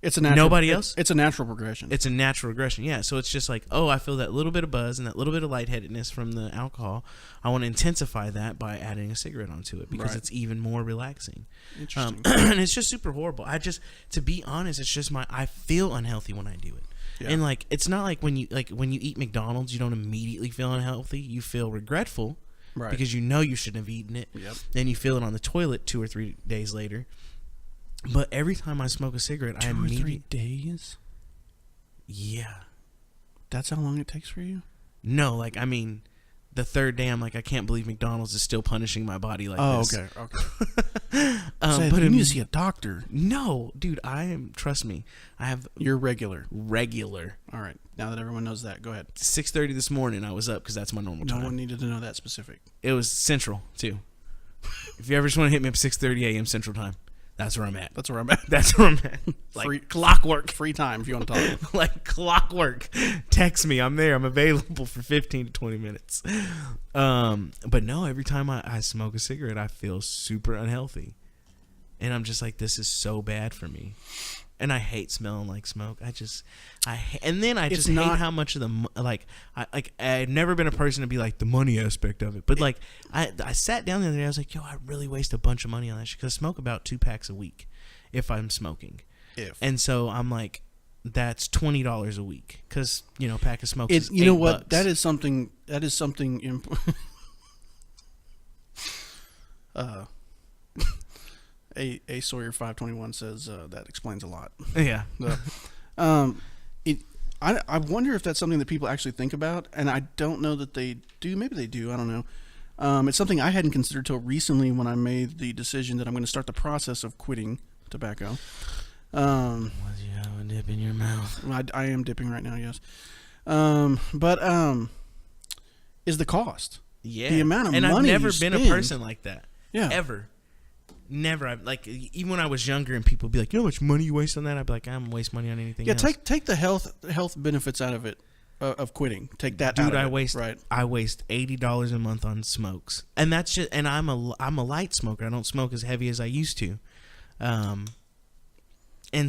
It's a natural. Nobody else? It's a natural progression. It's a natural regression, yeah. So it's just like, oh, I feel that little bit of buzz and that little bit of lightheadedness from the alcohol. I want to intensify that by adding a cigarette onto it because it's even more relaxing. Interesting. And it's just super horrible. To be honest, it's just I feel unhealthy when I do it. Yeah. And like, it's not like when you eat McDonald's, you don't immediately feel unhealthy. You feel regretful because you know you shouldn't have eaten it. Yep. Then you feel it on the toilet 2 or 3 days later. But every time I smoke a cigarette, I immediately... 2 or 3 days? Yeah. That's how long it takes for you? No, like, I mean, the third day, I'm like, I can't believe McDonald's is still punishing my body like this. Oh, okay. But you need to see a doctor. No, dude, trust me, You're regular. All right, now that everyone knows that, go ahead. 6:30 this morning, I was up because that's my normal time. No one needed to know that specific. It was Central, too. If you ever just want to hit me up 6:30 a.m. Central Time. That's where I'm at. That's where I'm at. Like free clockwork. Free time if you want to talk. Like clockwork. Text me. I'm there. I'm available for 15 to 20 minutes. But no, every time I smoke a cigarette, I feel super unhealthy. And I'm just like, this is so bad for me. And I hate smelling like smoke. And then I just hate how much of I've never been a person to be like the money aspect of it. But like, I sat down the other day, I was like, yo, I really waste a bunch of money on that shit. Because I smoke about 2 packs a week if I'm smoking. And so I'm like, that's $20 a week. Because, a pack of smokes is $8. You know what? That is something A Sawyer 521 says that explains a lot. Yeah. I wonder if that's something that people actually think about, and I don't know that they do. Maybe they do. I don't know. It's something I hadn't considered till recently when I made the decision that I'm going to start the process of quitting tobacco. You have a dip in your mouth? I am dipping right now, yes. But is the cost. Yeah. The amount of money And I've never you been spend. a person like that. Yeah. Ever. Never. Even when I was younger and people would be like, you know how much money you waste on that? I'd be like, I don't waste money on anything else. Take the health benefits out of it, of quitting. Take that out of it. I waste $80 a month on smokes. And that's just, and I'm a light smoker. I don't smoke as heavy as I used to. And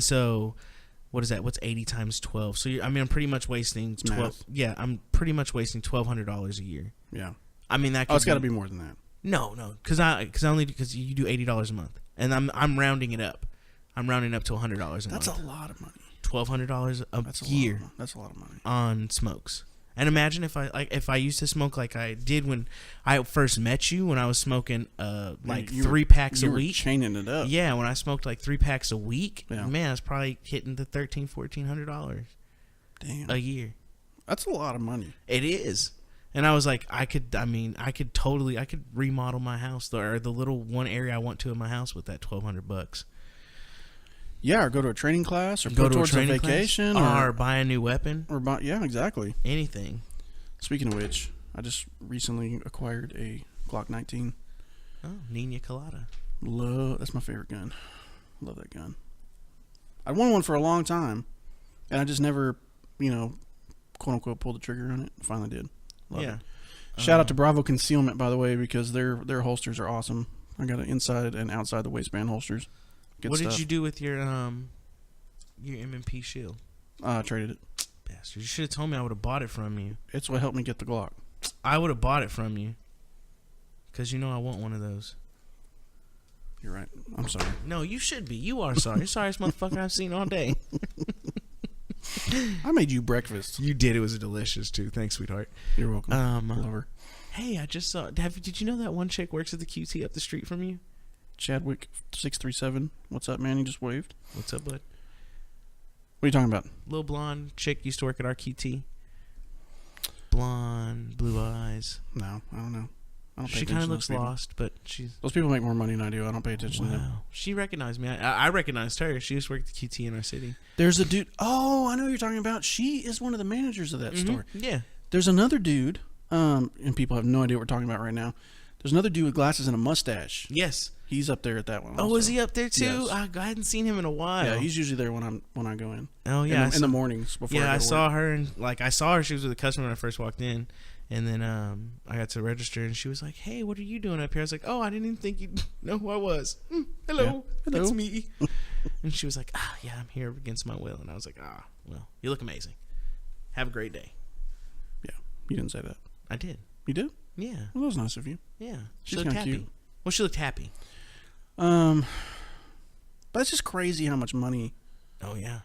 so, what is that? What's 80 times 12? So, I'm pretty much wasting 12. Math. Yeah, I'm pretty much wasting $1,200 a year. Yeah. I mean, that could it's got to be more than that. No, because you do $80 a month, and I'm rounding it up. I'm rounding up to $100 a month. That's a lot of money. $1,200 a year. That's a lot of money on smokes. And imagine if I used to smoke like I did when I first met you, when I was smoking 3 packs a week. You were chaining it up. Yeah, when I smoked like 3 packs a week, yeah. Man, I was probably hitting the $1,400 damn a year. That's a lot of money. It is. And I was like, I could remodel my house or the little one area I want to in my house with that $1,200. Yeah, or go to a training class, or go towards a vacation, or buy a new weapon, yeah, exactly. Anything. Speaking of which, I just recently acquired a Glock 19. Oh, Nina Colada. That's my favorite gun. Love that gun. I wanted one for a long time, and I just never, quote unquote, pulled the trigger on it. Finally did. Love it. Shout out to Bravo Concealment, by the way, because their holsters are awesome. I got an inside and outside the waistband holsters. Good what stuff. Did you do with your M&P shield? Traded it. Bastard! You should have told me. I would have bought it from you. It's what helped me get the Glock. I would have bought it from you, because I want one of those. You're right. I'm sorry. No, you should be. You are sorry. You're sorriest motherfucker I've seen all day. I made you breakfast. You did. It was delicious too. Thanks, sweetheart. You're welcome. Lover. Hey, I just saw. Did you know that one chick works at the QT up the street from you? Chadwick 637. What's up, man? You just waved. What's up, bud? What are you talking about? Little blonde chick used to work at our QT. Blonde, blue eyes. No, I don't know. She kind of looks lost, but those people make more money than I do. I don't pay attention to them. She recognized me. I recognized her. She used to work at the QT in our city. There's a dude. Oh, I know who you're talking about. She is one of the managers of that store. Yeah. There's another dude, and people have no idea what we're talking about right now. There's another dude with glasses and a mustache. Yes. He's up there at that one. Oh, also. is he up there too? Yes. I hadn't seen him in a while. Yeah, he's usually there when I go in. Oh yeah, in the mornings before. Yeah, I saw work. her and I saw her. She was with a customer when I first walked in, and then I got to register and she was like, "Hey, what are you doing up here?" I was like, "Oh, I didn't even think you'd know who I was. Hello, Yeah. Hello. that's me." And she was like, "Yeah, I'm here against my will." And I was like, well, you look amazing. Have a great day." Yeah, you didn't say that. I did. You did? Yeah. Well, that was nice of you. Yeah. She She's looked kinda happy. cute. Well, she looked happy. But it's just crazy how much money Oh yeah.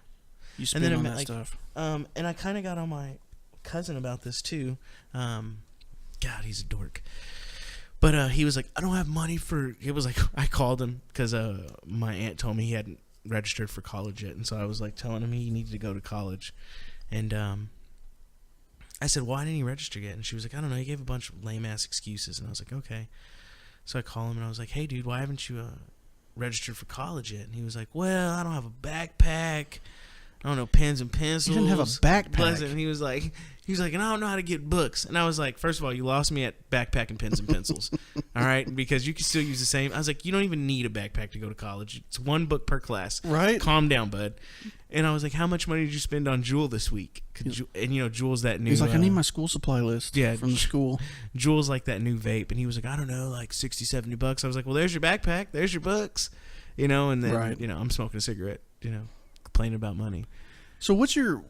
you spend on that stuff. And I kind of got on my cousin about this too. God, he's a dork. But he was like, "I don't have money for." It was like I called him because my aunt told me he hadn't registered for college yet, and so I was like telling him he needed to go to college, and I said, "Why didn't he register yet?" And she was like, "I don't know." He gave a bunch of lame ass excuses, and I was like, "Okay." So I called him and I was like, "Hey, dude, why haven't you registered for college yet?" And he was like, "Well, I don't have a backpack. I don't know, pens and pencils." You didn't have a backpack. And he was like, "And I don't know how to get books." And I was like, "First of all, you lost me at backpack and pens and pencils, all right? Because you can still use the same." I was like, "You don't even need a backpack to go to college. It's one book per class. Right? Calm down, bud." And I was like, "How much money did you spend on Jewel this week?" And Jewel's that new. He's like, "I need my school supply list." Yeah, from the school. Jewel's like that new vape, and he was like, "I don't know, like $60, $70." I was like, "Well, there's your backpack. There's your books." And then Right. I'm smoking a cigarette, complaining about money. So what's your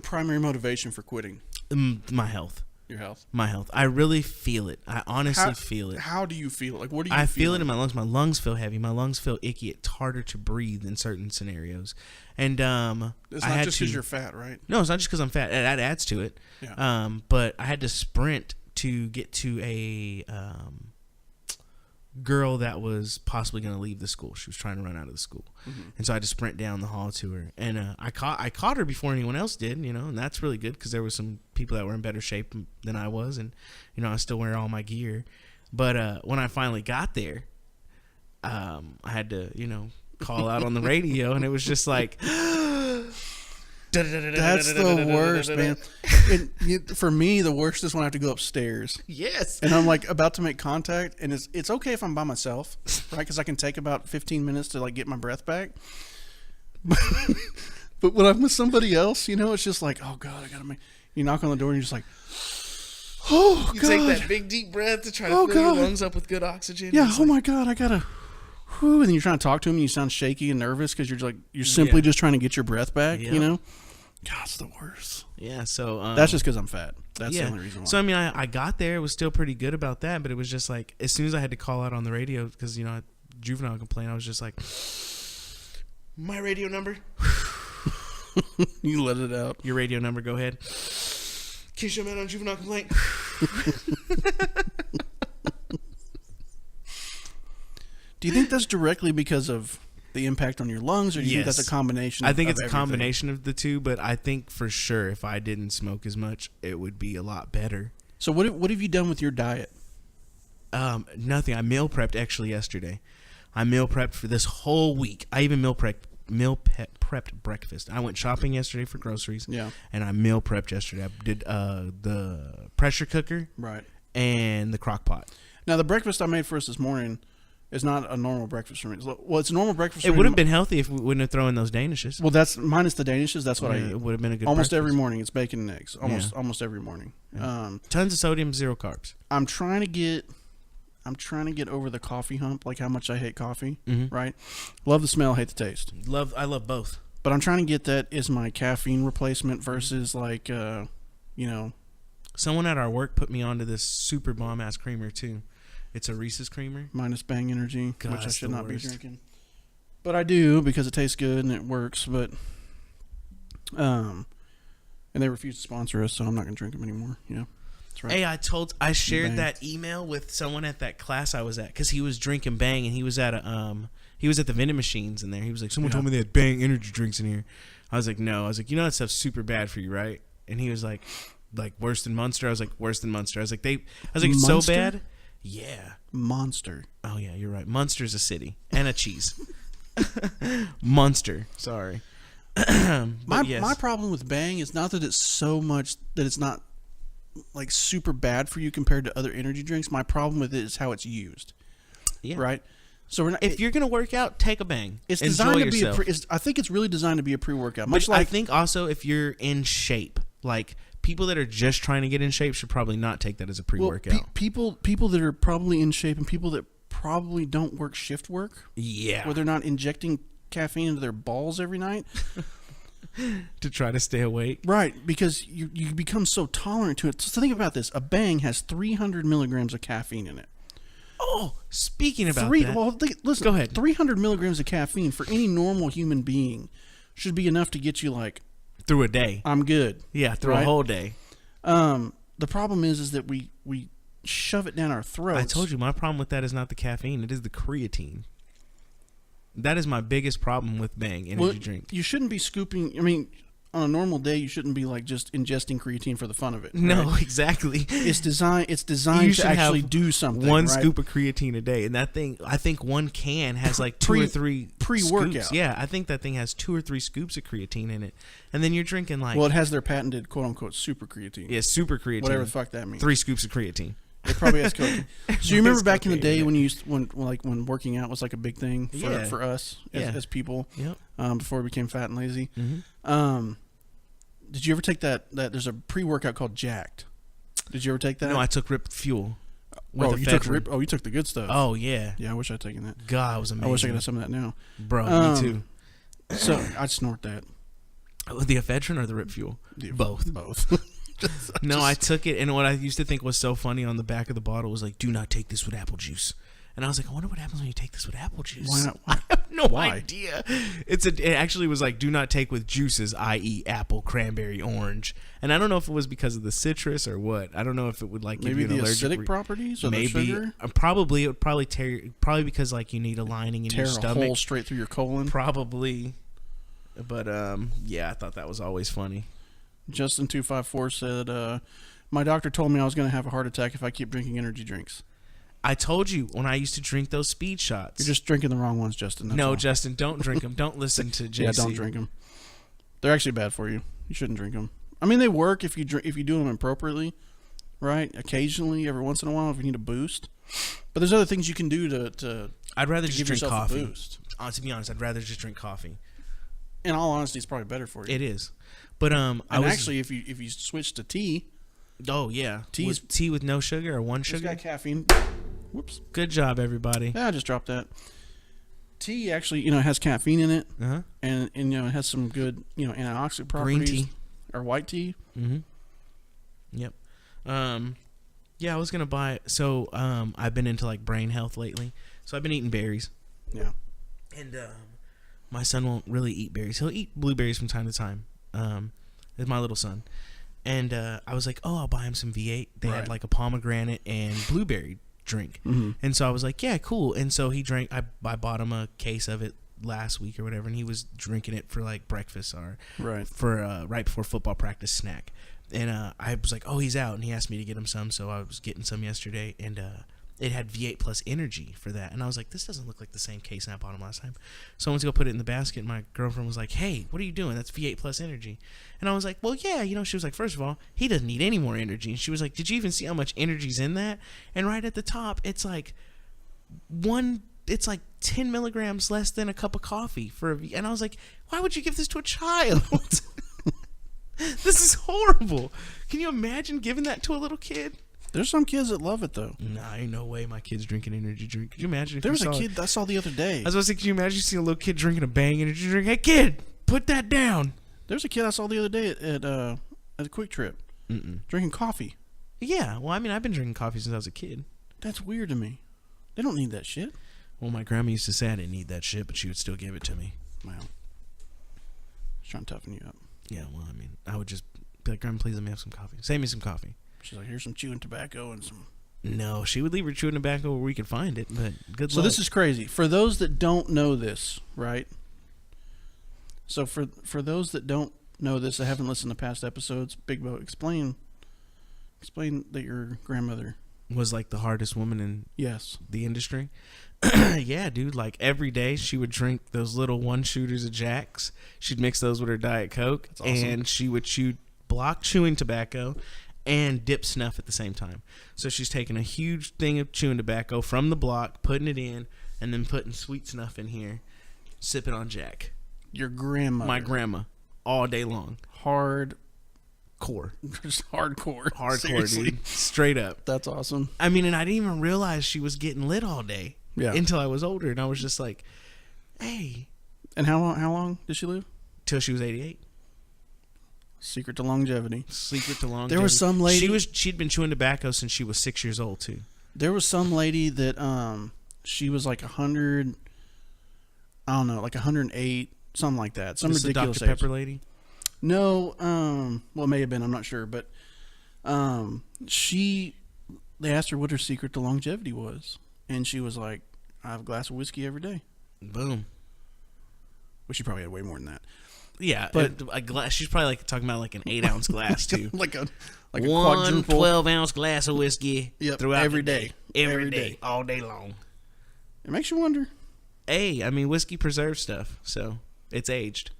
primary motivation for quitting? My health. Your health. My health. I really feel it. I honestly feel it. How do you feel? Like, what do you? I feel it in my lungs. My lungs feel heavy. My lungs feel icky. It's harder to breathe in certain scenarios. And it's not just because you're fat, right? No, it's not just because I'm fat. That adds to it. Yeah. But I had to sprint to get to a girl that was possibly going to leave the school. She was trying to run out of the school, and so I had to sprint down the hall to her. And I caught her before anyone else did, and that's really good because there were some people that were in better shape than I was, and I still wear all my gear. But when I finally got there, I had to call out on the radio, and it was just like. That's the worst, man. For me, the worst is when I have to go upstairs. Yes. And I'm like about to make contact, and it's okay if I'm by myself, right? Because I can take about 15 minutes to like get my breath back. But when I'm with somebody else, it's just like, oh God, I gotta make. You knock on the door, and you're just like, oh You God. take that big deep breath to try to fill your lungs up with good oxygen. Yeah. Oh my God, I gotta. Whew, and then you're trying to talk to him, and you sound shaky and nervous because you're simply just trying to get your breath back. Yep. God, it's the worst. Yeah, so that's just because I'm fat. That's the only reason why. So I got there. It was still pretty good about that, but it was just like as soon as I had to call out on the radio because juvenile complaint, I was just like, my radio number. You let it out. Your radio number. Go ahead. Keisha, man, on juvenile complaint. Do you think that's directly because of the impact on your lungs, or do you think that's a combination? I think it's everything? a combination of the two, but I think for sure if I didn't smoke as much, it would be a lot better. So what have you done with your diet? Nothing. I meal prepped actually yesterday. I meal prepped for this whole week. I even meal prepped breakfast. I went shopping yesterday for groceries. Yeah. And I meal prepped yesterday. I did the pressure cooker. Right. And the crock pot. Now the breakfast I made for us this morning is not a normal breakfast for me. Well, it's a normal breakfast for me. It would have been healthy if we wouldn't have thrown in those Danishes. Well, that's minus the Danishes. That's what I eat. It would have been a good almost breakfast. every morning. It's bacon and eggs. Almost every morning. Yeah. Tons of sodium, zero carbs. I'm trying to get over the coffee hump, like how much I hate coffee. Mm-hmm. Right? Love the smell, hate the taste. I love both. But I'm trying to get that as my caffeine replacement versus like Someone at our work put me onto this super bomb ass creamer too. It's a Reese's creamer. Minus Bang Energy, God, which I should not be worst. drinking. But I do because it tastes good and it works. But and they refuse to sponsor us, so I'm not going to drink them anymore. Yeah, that's right. Hey, I shared Bang. that email with someone at that class I was at because he was drinking Bang and he was at the vending machines in there. He was like, someone told me they had Bang energy drinks in here. I was like, no. I was like, that stuff's super bad for you, right? And he was like worse than Munster. I was like, worse than Munster. I was like, it's so Munster? bad. Yeah. Monster. Oh yeah, you're right. Munster's a city and a cheese. Munster. Sorry. My problem with Bang is not that it's so much that it's not like super bad for you compared to other energy drinks. My problem with it is how it's used. Yeah. Right. So we're not, if you're gonna work out, take a Bang. It's Enjoy designed to yourself. be I think it's really designed to be a pre-workout. Much like I think also if you're in shape, like people that are just trying to get in shape should probably not take that as a pre-workout. Well, people that are probably in shape and people that probably don't work shift work. Yeah. Where they're not injecting caffeine into their balls every night. To try to stay awake. Right, because you become so tolerant to it. So think about this. A Bang has 300 milligrams of caffeine in it. Oh, speaking about that. Well, listen. Go ahead. 300 milligrams of caffeine for any normal human being should be enough to get you like... Through a day. I'm good. Yeah, through a whole day. The problem is that we shove it down our throats. I told you, my problem with that is not the caffeine. It is the creatine. That is my biggest problem with Bang energy drink. You shouldn't be scooping... I mean, on a normal day, you shouldn't be like just ingesting creatine for the fun of it. Right? No, exactly. It's designed to actually do something. One scoop of creatine a day, and that thing, I think one can has like 2 or 3 pre-workout. Scoops. Yeah, I think that thing has 2 or 3 scoops of creatine in it, and then you're drinking like. Well, it has their patented quote unquote super creatine. Yeah, super creatine. Whatever the fuck that means. 3 scoops of creatine. It probably has cocaine. So you remember back in the day when working out was like a big thing for us as people. Yep. Before we became fat and lazy. Mm-hmm. Did you ever take that? There's a pre-workout called Jacked. Did you ever take that? No, I took Rip Fuel. You took the good stuff. Oh yeah. Yeah, I wish I'd taken that. God, it was amazing. I wish I could have some of that now. Bro, me too. So I'd snort that. The ephedrine or the Rip Fuel? Both. No, I took it, and what I used to think was so funny on the back of the bottle was like, "Do not take this with apple juice." And I was like, I wonder what happens when you take this with apple juice. Why not? I have no idea. It actually was like, do not take with juices, i.e. apple, cranberry, orange. And I don't know if it was because of the citrus or what. I don't know if it would like give maybe you an the allergic acidic properties or maybe, the sugar. Probably it would probably tear. Probably because like you need a lining in your stomach. Tear a hole straight through your colon. Probably. But yeah, I thought that was always funny. Justin254 said, "My doctor told me I was going to have a heart attack if I keep drinking energy drinks." I told you when I used to drink those speed shots. You're just drinking the wrong ones, Justin. No, Justin, don't drink them. Don't listen to JC. Yeah, don't drink them. They're actually bad for you. You shouldn't drink them. I mean, they work if you do them appropriately, right? Occasionally, every once in a while, if you need a boost. But there's other things you can do to I'd rather just give drink yourself coffee. a boost. To be honest, I'd rather just drink coffee. In all honesty, it's probably better for you. It is, but actually, if you switch to tea. Oh yeah, tea with no sugar or one sugar. It's got caffeine. Whoops. Good job, everybody. Yeah, I just dropped that. Tea actually, has caffeine in it, and it has some good, antioxidant properties. Green tea or white tea. Mm-hmm. Yep. Yeah, I was gonna buy. So, I've been into like brain health lately. So I've been eating berries. Yeah. And my son won't really eat berries. He'll eat blueberries from time to time. It's my little son. And I was like, I'll buy him some V8. They had like a pomegranate and blueberry drink. Mm-hmm. And so I was like, yeah, cool. And so he drank. I bought him a case of it last week or whatever, and he was drinking it for like breakfast or for right before football practice snack. And I was like, he's out, and he asked me to get him some, so I was getting some yesterday, and it had V8 plus energy for that. And I was like, this doesn't look like the same case I bought him last time. So I went to go put it in the basket, and my girlfriend was like, hey, what are you doing? That's V8 plus energy. And I was like, well, yeah, she was like, first of all, he doesn't need any more energy. And she was like, did you even see how much energy's in that? And right at the top, it's like 10 milligrams less than a cup of coffee for and I was like, why would you give this to a child? This is horrible. Can you imagine giving that to a little kid? There's some kids that love it though. Nah, ain't no way my kid's drinking energy drink. Could you imagine? There was a kid I saw the other day. I was about to say, can you imagine seeing a little kid drinking a Bang energy drink? Hey kid, put that down. There's a kid I saw the other day at a Quick Trip drinking coffee. Yeah, well, I mean, I've been drinking coffee since I was a kid. That's weird to me. They don't need that shit. Well, my grandma used to say I didn't need that shit, but she would still give it to me. Wow. She's trying to toughen you up. Yeah, well, I mean, I would just be like, Grandma, please let me have some coffee. Save me some coffee. She's like, here's some chewing tobacco and some... No, she would leave her chewing tobacco where we could find it, but good luck. So this is crazy. For those that don't know this, right? So for those that don't know this, that haven't listened to past episodes, Big Bo, explain that your grandmother... was like the hardest woman in the industry. Yeah, dude, like every day she would drink those little 1-shooters of Jacks. She'd mix those with her Diet Coke. That's awesome. And she would block chewing tobacco and dip snuff at the same time. So she's taking a huge thing of chewing tobacco from the block, putting it in, and then putting sweet snuff in here, sipping on Jack. Your grandma. My grandma. All day long. Hardcore. Just hardcore. Hardcore, dude. Straight up. That's awesome. I mean, and I didn't even realize she was getting lit all day. Yeah. Until I was older, and I was just like, hey. And how long did she live? Till she was 88. Secret to longevity. Secret to longevity. There was some lady. She'd been chewing tobacco since she was 6 years old too. There was some lady that she was like 100. I don't know, like 108, something like that. Some ridiculous the Dr. Pepper lady. No, well, it may have been. I'm not sure, but they asked her what her secret to longevity was, and she was like, "I have a glass of whiskey every day." Boom. Well, she probably had way more than that. Yeah, but a glass. She's probably like talking about like an 8-ounce glass too, like a one quadruple 12-ounce glass of whiskey. Yep, throughout every the day, every day, all day long. It makes you wonder. Hey, I mean, whiskey preserves stuff, so it's aged.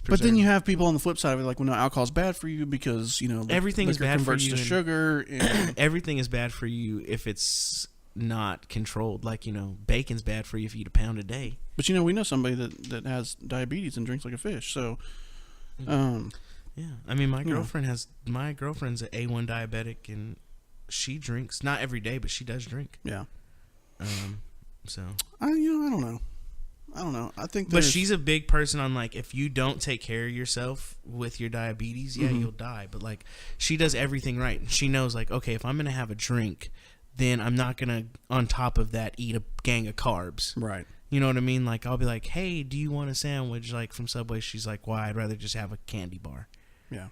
But then you have people on the flip side of it, like, well, no, alcohol's bad for you because everything is bad for you. Converts to sugar. And everything is bad for you if it's not controlled. Like, bacon's bad for you if you eat a pound a day. But we know somebody that has diabetes and drinks like a fish. So, yeah, I mean, my girlfriend's an A1 diabetic, and she drinks not every day, but she does drink. Yeah. So I don't know. I think, but she's a big person on like, if you don't take care of yourself with your diabetes, you'll die. But like, she does everything right. She knows like, okay, if I'm gonna have a drink, then I'm not gonna on top of that eat a gang of carbs. Right. You know what I mean? Like, I'll be like, hey, do you want a sandwich like from Subway? She's like, why? I'd rather just have a candy bar. Yeah.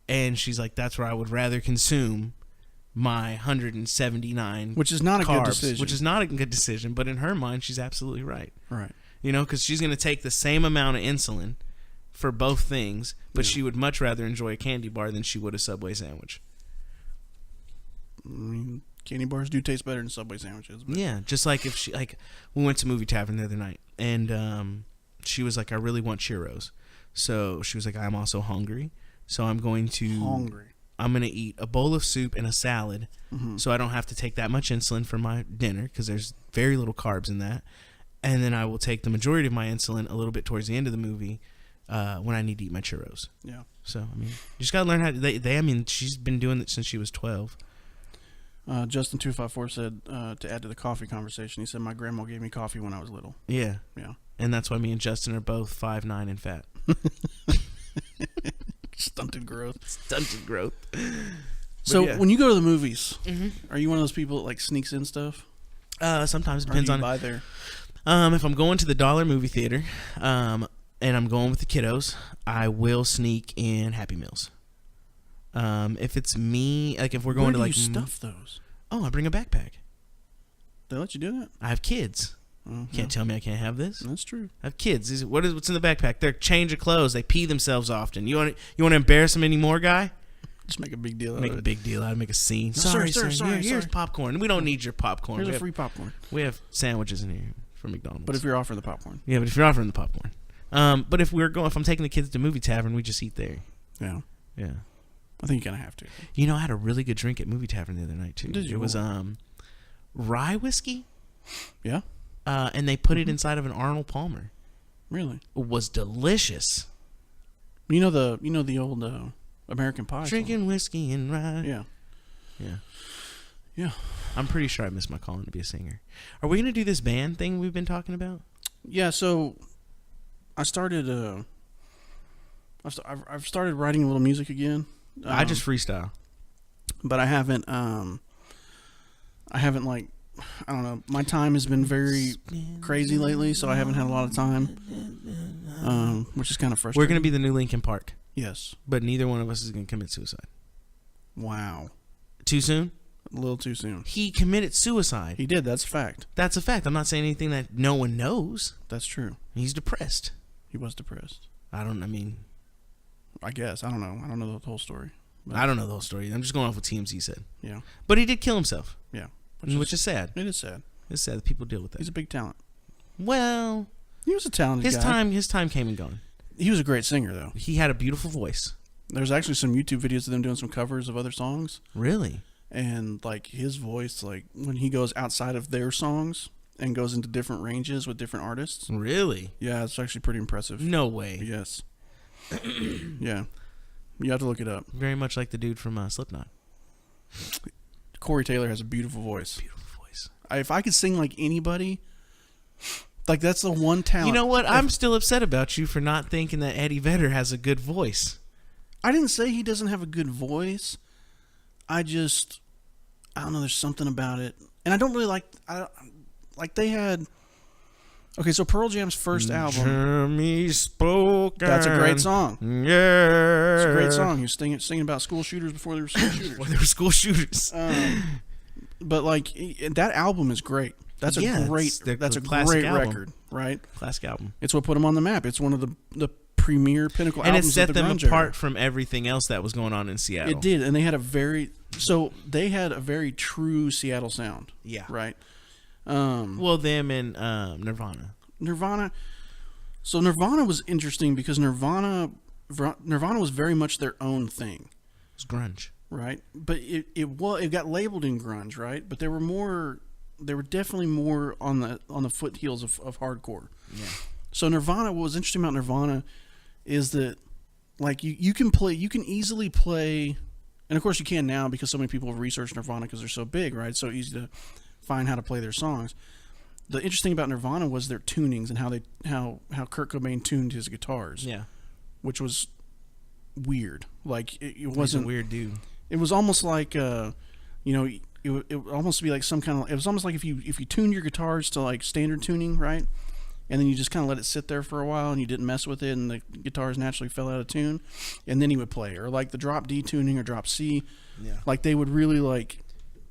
And she's like, that's where I would rather consume my 179, which is not a carbs, good decision. Which is not a good decision, but in her mind, she's absolutely right. Right. Because she's going to take the same amount of insulin for both things, but she would much rather enjoy a candy bar than she would a Subway sandwich. I mean, candy bars do taste better than Subway sandwiches. But. Yeah, just like if we went to Movie Tavern the other night, and she was like, I really want churros. So she was like, I'm also hungry, so I'm going to eat a bowl of soup and a salad, so I don't have to take that much insulin for my dinner because there's very little carbs in that. And then I will take the majority of my insulin a little bit towards the end of the movie when I need to eat my churros. Yeah. So, I mean, you just got to learn how to... I mean, she's been doing it since she was 12. Justin254 said, to add to the coffee conversation, he said, my grandma gave me coffee when I was little. Yeah. Yeah. And that's why me and Justin are both 5'9" and fat. Stunted growth. So when you go to the movies, are you one of those people that like sneaks in stuff? Sometimes it depends on... buy there? If I'm going to the dollar movie theater, and I'm going with the kiddos, I will sneak in Happy Meals. If it's me, like if we're going Where to do like you stuff those? Oh, I bring a backpack. They let you do that? I have kids. Can't tell me I can't have this. That's true. I have kids. What's in the backpack? Their change of clothes. They pee themselves often. You want to embarrass them anymore, guy? Just make a big deal out of it. Make a big deal out of it. Make a scene. No, sorry. Here's popcorn. We don't need your popcorn. Here's a free popcorn. We have sandwiches in here from McDonald's. But if you're offering the popcorn. Yeah, but if you're offering the popcorn. But if I'm taking the kids to Movie Tavern, we just eat there. Yeah. Yeah. I think you kind of have to. I had a really good drink at Movie Tavern the other night, too. Did you? It was rye whiskey. Yeah. And they put it inside of an Arnold Palmer. Really? It was delicious. You know the old American Pie Drinking song? whiskey and rye. Yeah. Yeah. Yeah. I'm pretty sure I missed my calling to be a singer. Are we going to do this band thing we've been talking about? Yeah, so I started I've started writing a little music again. I just freestyle. But I haven't like, I don't know, my time has been very crazy lately, so I haven't had a lot of time, which is kind of frustrating. We're going to be the new Linkin Park. Yes. But neither one of us is going to commit suicide. Wow. Too soon? A little too soon. He committed suicide. He did. That's a fact. That's a fact. I'm not saying anything that no one knows. That's true. He's depressed. He was depressed. I guess. I don't know. I don't know the whole story. I don't know the whole story. I'm just going off what TMZ said. Yeah. But he did kill himself. Yeah. Which is sad. It is sad. It's sad that people deal with that. He's a big talent. Well, he was a talented guy. His time came and gone. He was a great singer, though. He had a beautiful voice. There's actually some YouTube videos of them doing some covers of other songs. Really? And like his voice, like when he goes outside of their songs and goes into different ranges with different artists. Really? Yeah, it's actually pretty impressive. No way. Yes. Yeah. You have to look it up. Very much like the dude from Slipknot. Corey Taylor has a beautiful voice. Beautiful voice. If I could sing like anybody, like that's the one talent. You know what? I'm still upset about you for not thinking that Eddie Vedder has a good voice. I didn't say he doesn't have a good voice. I don't know. There's something about it, and I don't really like. They had. Okay, so Pearl Jam's first album. Jeremy spoken. That's a great song. Yeah, it's a great song. He was singing about school shooters before there were school shooters. Before there were school shooters. But like that album is great. That's a great record, right? Classic album. It's what put him on the map. It's one of the premier pinnacle and albums. It set of the them grunge apart era. from everything else that was going on in Seattle. It did, and they had a very true Seattle sound. Yeah. Right. Well, them and Nirvana. So Nirvana was interesting because Nirvana was very much their own thing. It was grunge. Right, but it got labeled in grunge, right? But they were definitely more on the foothills of hardcore. Yeah. So Nirvana, what was interesting about Nirvana is that like you can easily play, and of course you can now because so many people have researched Nirvana because they're so big, right? It's so easy to find how to play their songs. The interesting about Nirvana was their tunings and how Kurt Cobain tuned his guitars. Yeah. Which was weird. Like it wasn't. He's a weird dude. It was almost like, it would almost be like some kind of. It was almost like if you tuned your guitars to like standard tuning, right, and then you just kind of let it sit there for a while and you didn't mess with it, and the guitars naturally fell out of tune, and then he would play, or like the drop D tuning or drop C, like they would really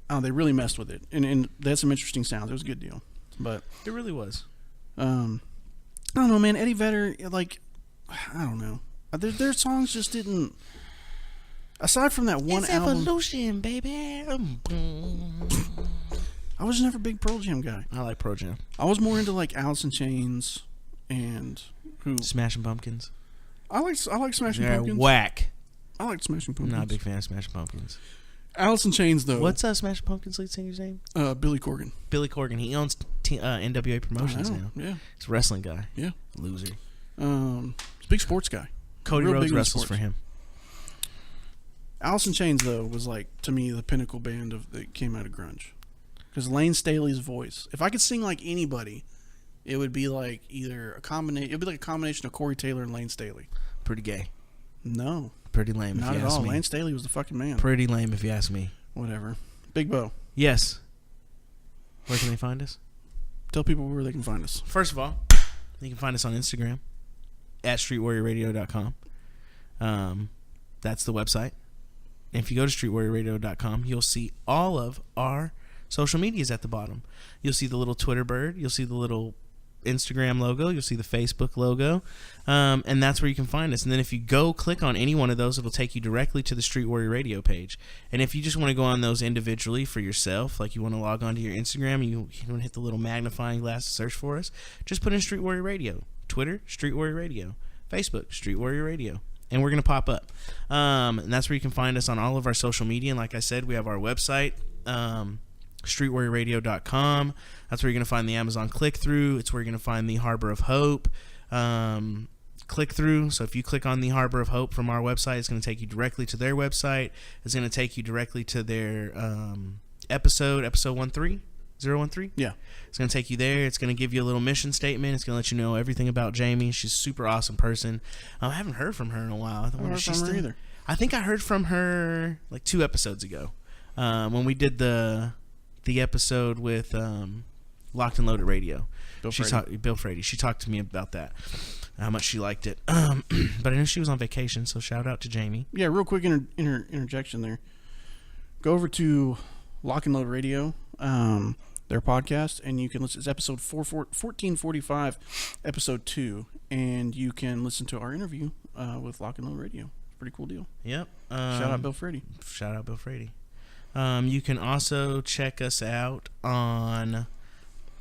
they really messed with it, and they had some interesting sounds. It was a good deal, but it really was. I don't know, man. Eddie Vedder, like, I don't know, their songs just didn't. Aside from that one album, evolution, baby. I was never a big Pearl Jam guy. I like Pearl Jam. I was more into like Alice in Chains and Smashing Pumpkins. I like Smashing Pumpkins. Whack. I like Smashing Pumpkins. I'm not a big fan of Smashing Pumpkins. Alice in Chains though. What's Smashing Pumpkins lead singer's name? Billy Corgan. Billy Corgan. He owns NWA Promotions now. Yeah. He's a wrestling guy. Yeah. Loser. He's a big sports guy. Cody Rhodes wrestles for him. Alice in Chains though was like to me the pinnacle band that came out of grunge, because Lane Staley's voice. If I could sing like anybody, it would be like either a combination. It'd be like a combination of Corey Taylor and Lane Staley. Pretty gay. No. Pretty lame. Not if you at ask all. me. Lane Staley was the fucking man. Pretty lame if you ask me. Whatever. Big Bo. Yes. Where can they find us? Tell people where they can find us. First of all, you can find us on Instagram at streetwarriorradio.com. That's the website. And if you go to streetwarriorradio.com, you'll see all of our social medias at the bottom. You'll see the little Twitter bird. You'll see the little Instagram logo. You'll see the Facebook logo. And that's where you can find us. And then if you go click on any one of those, it'll take you directly to the Street Warrior Radio page. And if you just want to go on those individually for yourself, like you want to log on to your Instagram and you want to hit the little magnifying glass to search for us, just put in Street Warrior Radio. Twitter, Street Warrior Radio. Facebook, Street Warrior Radio. And we're going to pop up. And that's where you can find us on all of our social media. And like I said, we have our website, streetwarriorradio.com. That's where you're going to find the Amazon click-through. It's where you're going to find the Harbor of Hope click-through. So if you click on the Harbor of Hope from our website, it's going to take you directly to their website. It's going to take you directly to their episode 013. Yeah. It's going to take you there. It's going to give you a little mission statement. It's going to let you know everything about Jamie. She's a super awesome person. I haven't heard from her in a while. I haven't heard from her either. I think I heard from her like 2 episodes ago when we did the episode with Locked and Loaded Radio. Bill Frady. She talked to me about that, how much she liked it. But I know she was on vacation, so shout out to Jamie. Yeah, real quick interjection there. Go over to Lock and Load Radio, their podcast, and you can listen. It's episode 1445, episode 2, and you can listen to our interview with Lock and Load Radio. It's a pretty cool deal. Yep. Shout out Bill Frady. You can also check us out on,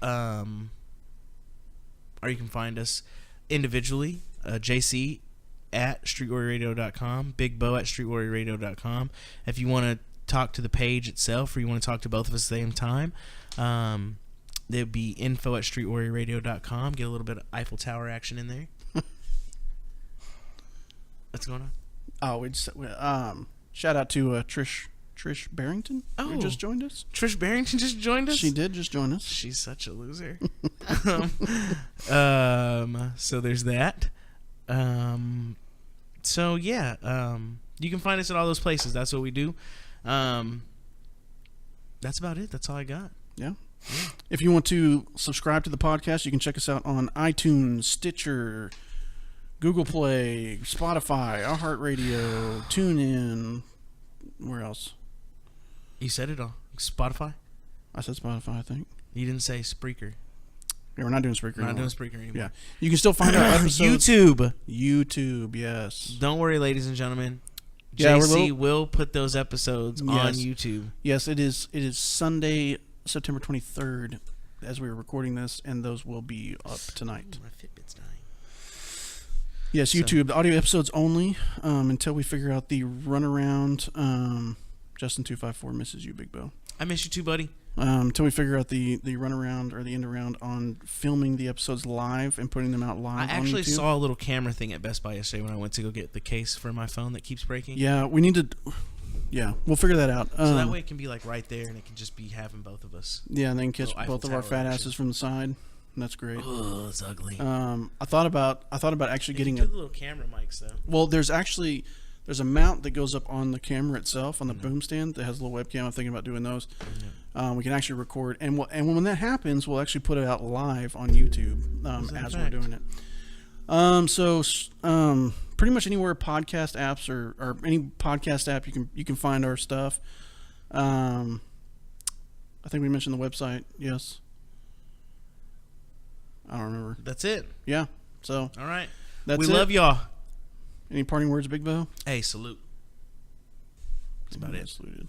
or you can find us individually, JC at streetwarriorradio.com, Big Bo at streetwarriorradio.com. If you want to talk to the page itself or you want to talk to both of us at the same time, there'd be info at streetwarriorradio.com. Get a little bit of Eiffel Tower action in there. What's going on? Oh, we just shout out to Trish Barrington, who just joined us. Trish Barrington just joined us? She did just join us. She's such a loser. So there's that. So yeah, you can find us at all those places. That's what we do. That's about it. That's all I got. Yeah. If you want to subscribe to the podcast, you can check us out on iTunes, Stitcher, Google Play, Spotify, iHeartRadio, TuneIn. Where else? You said it all. Spotify? I said Spotify, I think. You didn't say Spreaker. Yeah, we're not doing Spreaker anymore. Not doing Spreaker anymore. Yeah. You can still find our episodes. YouTube, yes. Don't worry, ladies and gentlemen. Yeah, JC will put those episodes on YouTube. Yes, it is Sunday, September 23rd, as we are recording this, and those will be up tonight. My Fitbit's dying. Yes, YouTube. The audio episodes only until we figure out the runaround. Justin254 misses you, Big Bo. I miss you too, buddy. Until we figure out the runaround or the end around on filming the episodes live and putting them out live. I actually saw a little camera thing at Best Buy yesterday when I went to go get the case for my phone that keeps breaking. Yeah, we need to. Yeah, we'll figure that out. So that way it can be like right there, and it can just be having both of us. Yeah, and then catch both of our fat asses from the side. That's great. Oh, it's ugly. I thought about actually getting a little camera mics though. Well, there's a mount that goes up on the camera itself on the boom stand that has a little webcam. I'm thinking about doing those. We can actually record, and when that happens, we'll actually put it out live on YouTube as we're doing it. So pretty much anywhere podcast apps or any podcast app you can find our stuff. I think we mentioned the website. Yes. I don't remember. That's it. Yeah. So. All right. We love y'all. Any parting words, Big Bo? Hey, salute. That's about it. Saluted.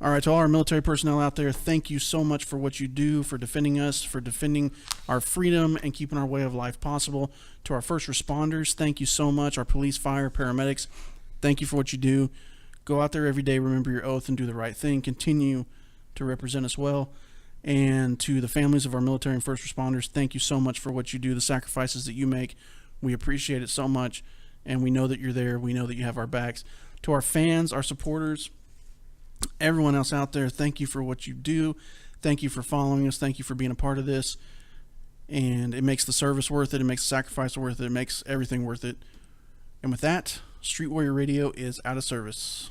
All right, to all our military personnel out there, thank you so much for what you do, for defending us, for defending our freedom and keeping our way of life possible. To our first responders, thank you so much. Our police, fire, paramedics, thank you for what you do. Go out there every day, remember your oath, and do the right thing. Continue to represent us well. And to the families of our military and first responders, thank you so much for what you do, the sacrifices that you make. We appreciate it so much, and we know that you're there. We know that you have our backs. To our fans, our supporters, everyone else out there, thank you for what you do. Thank you for following us. Thank you for being a part of this. And it makes the service worth it. It makes the sacrifice worth it. It makes everything worth it. And with that, Street Warrior Radio is out of service.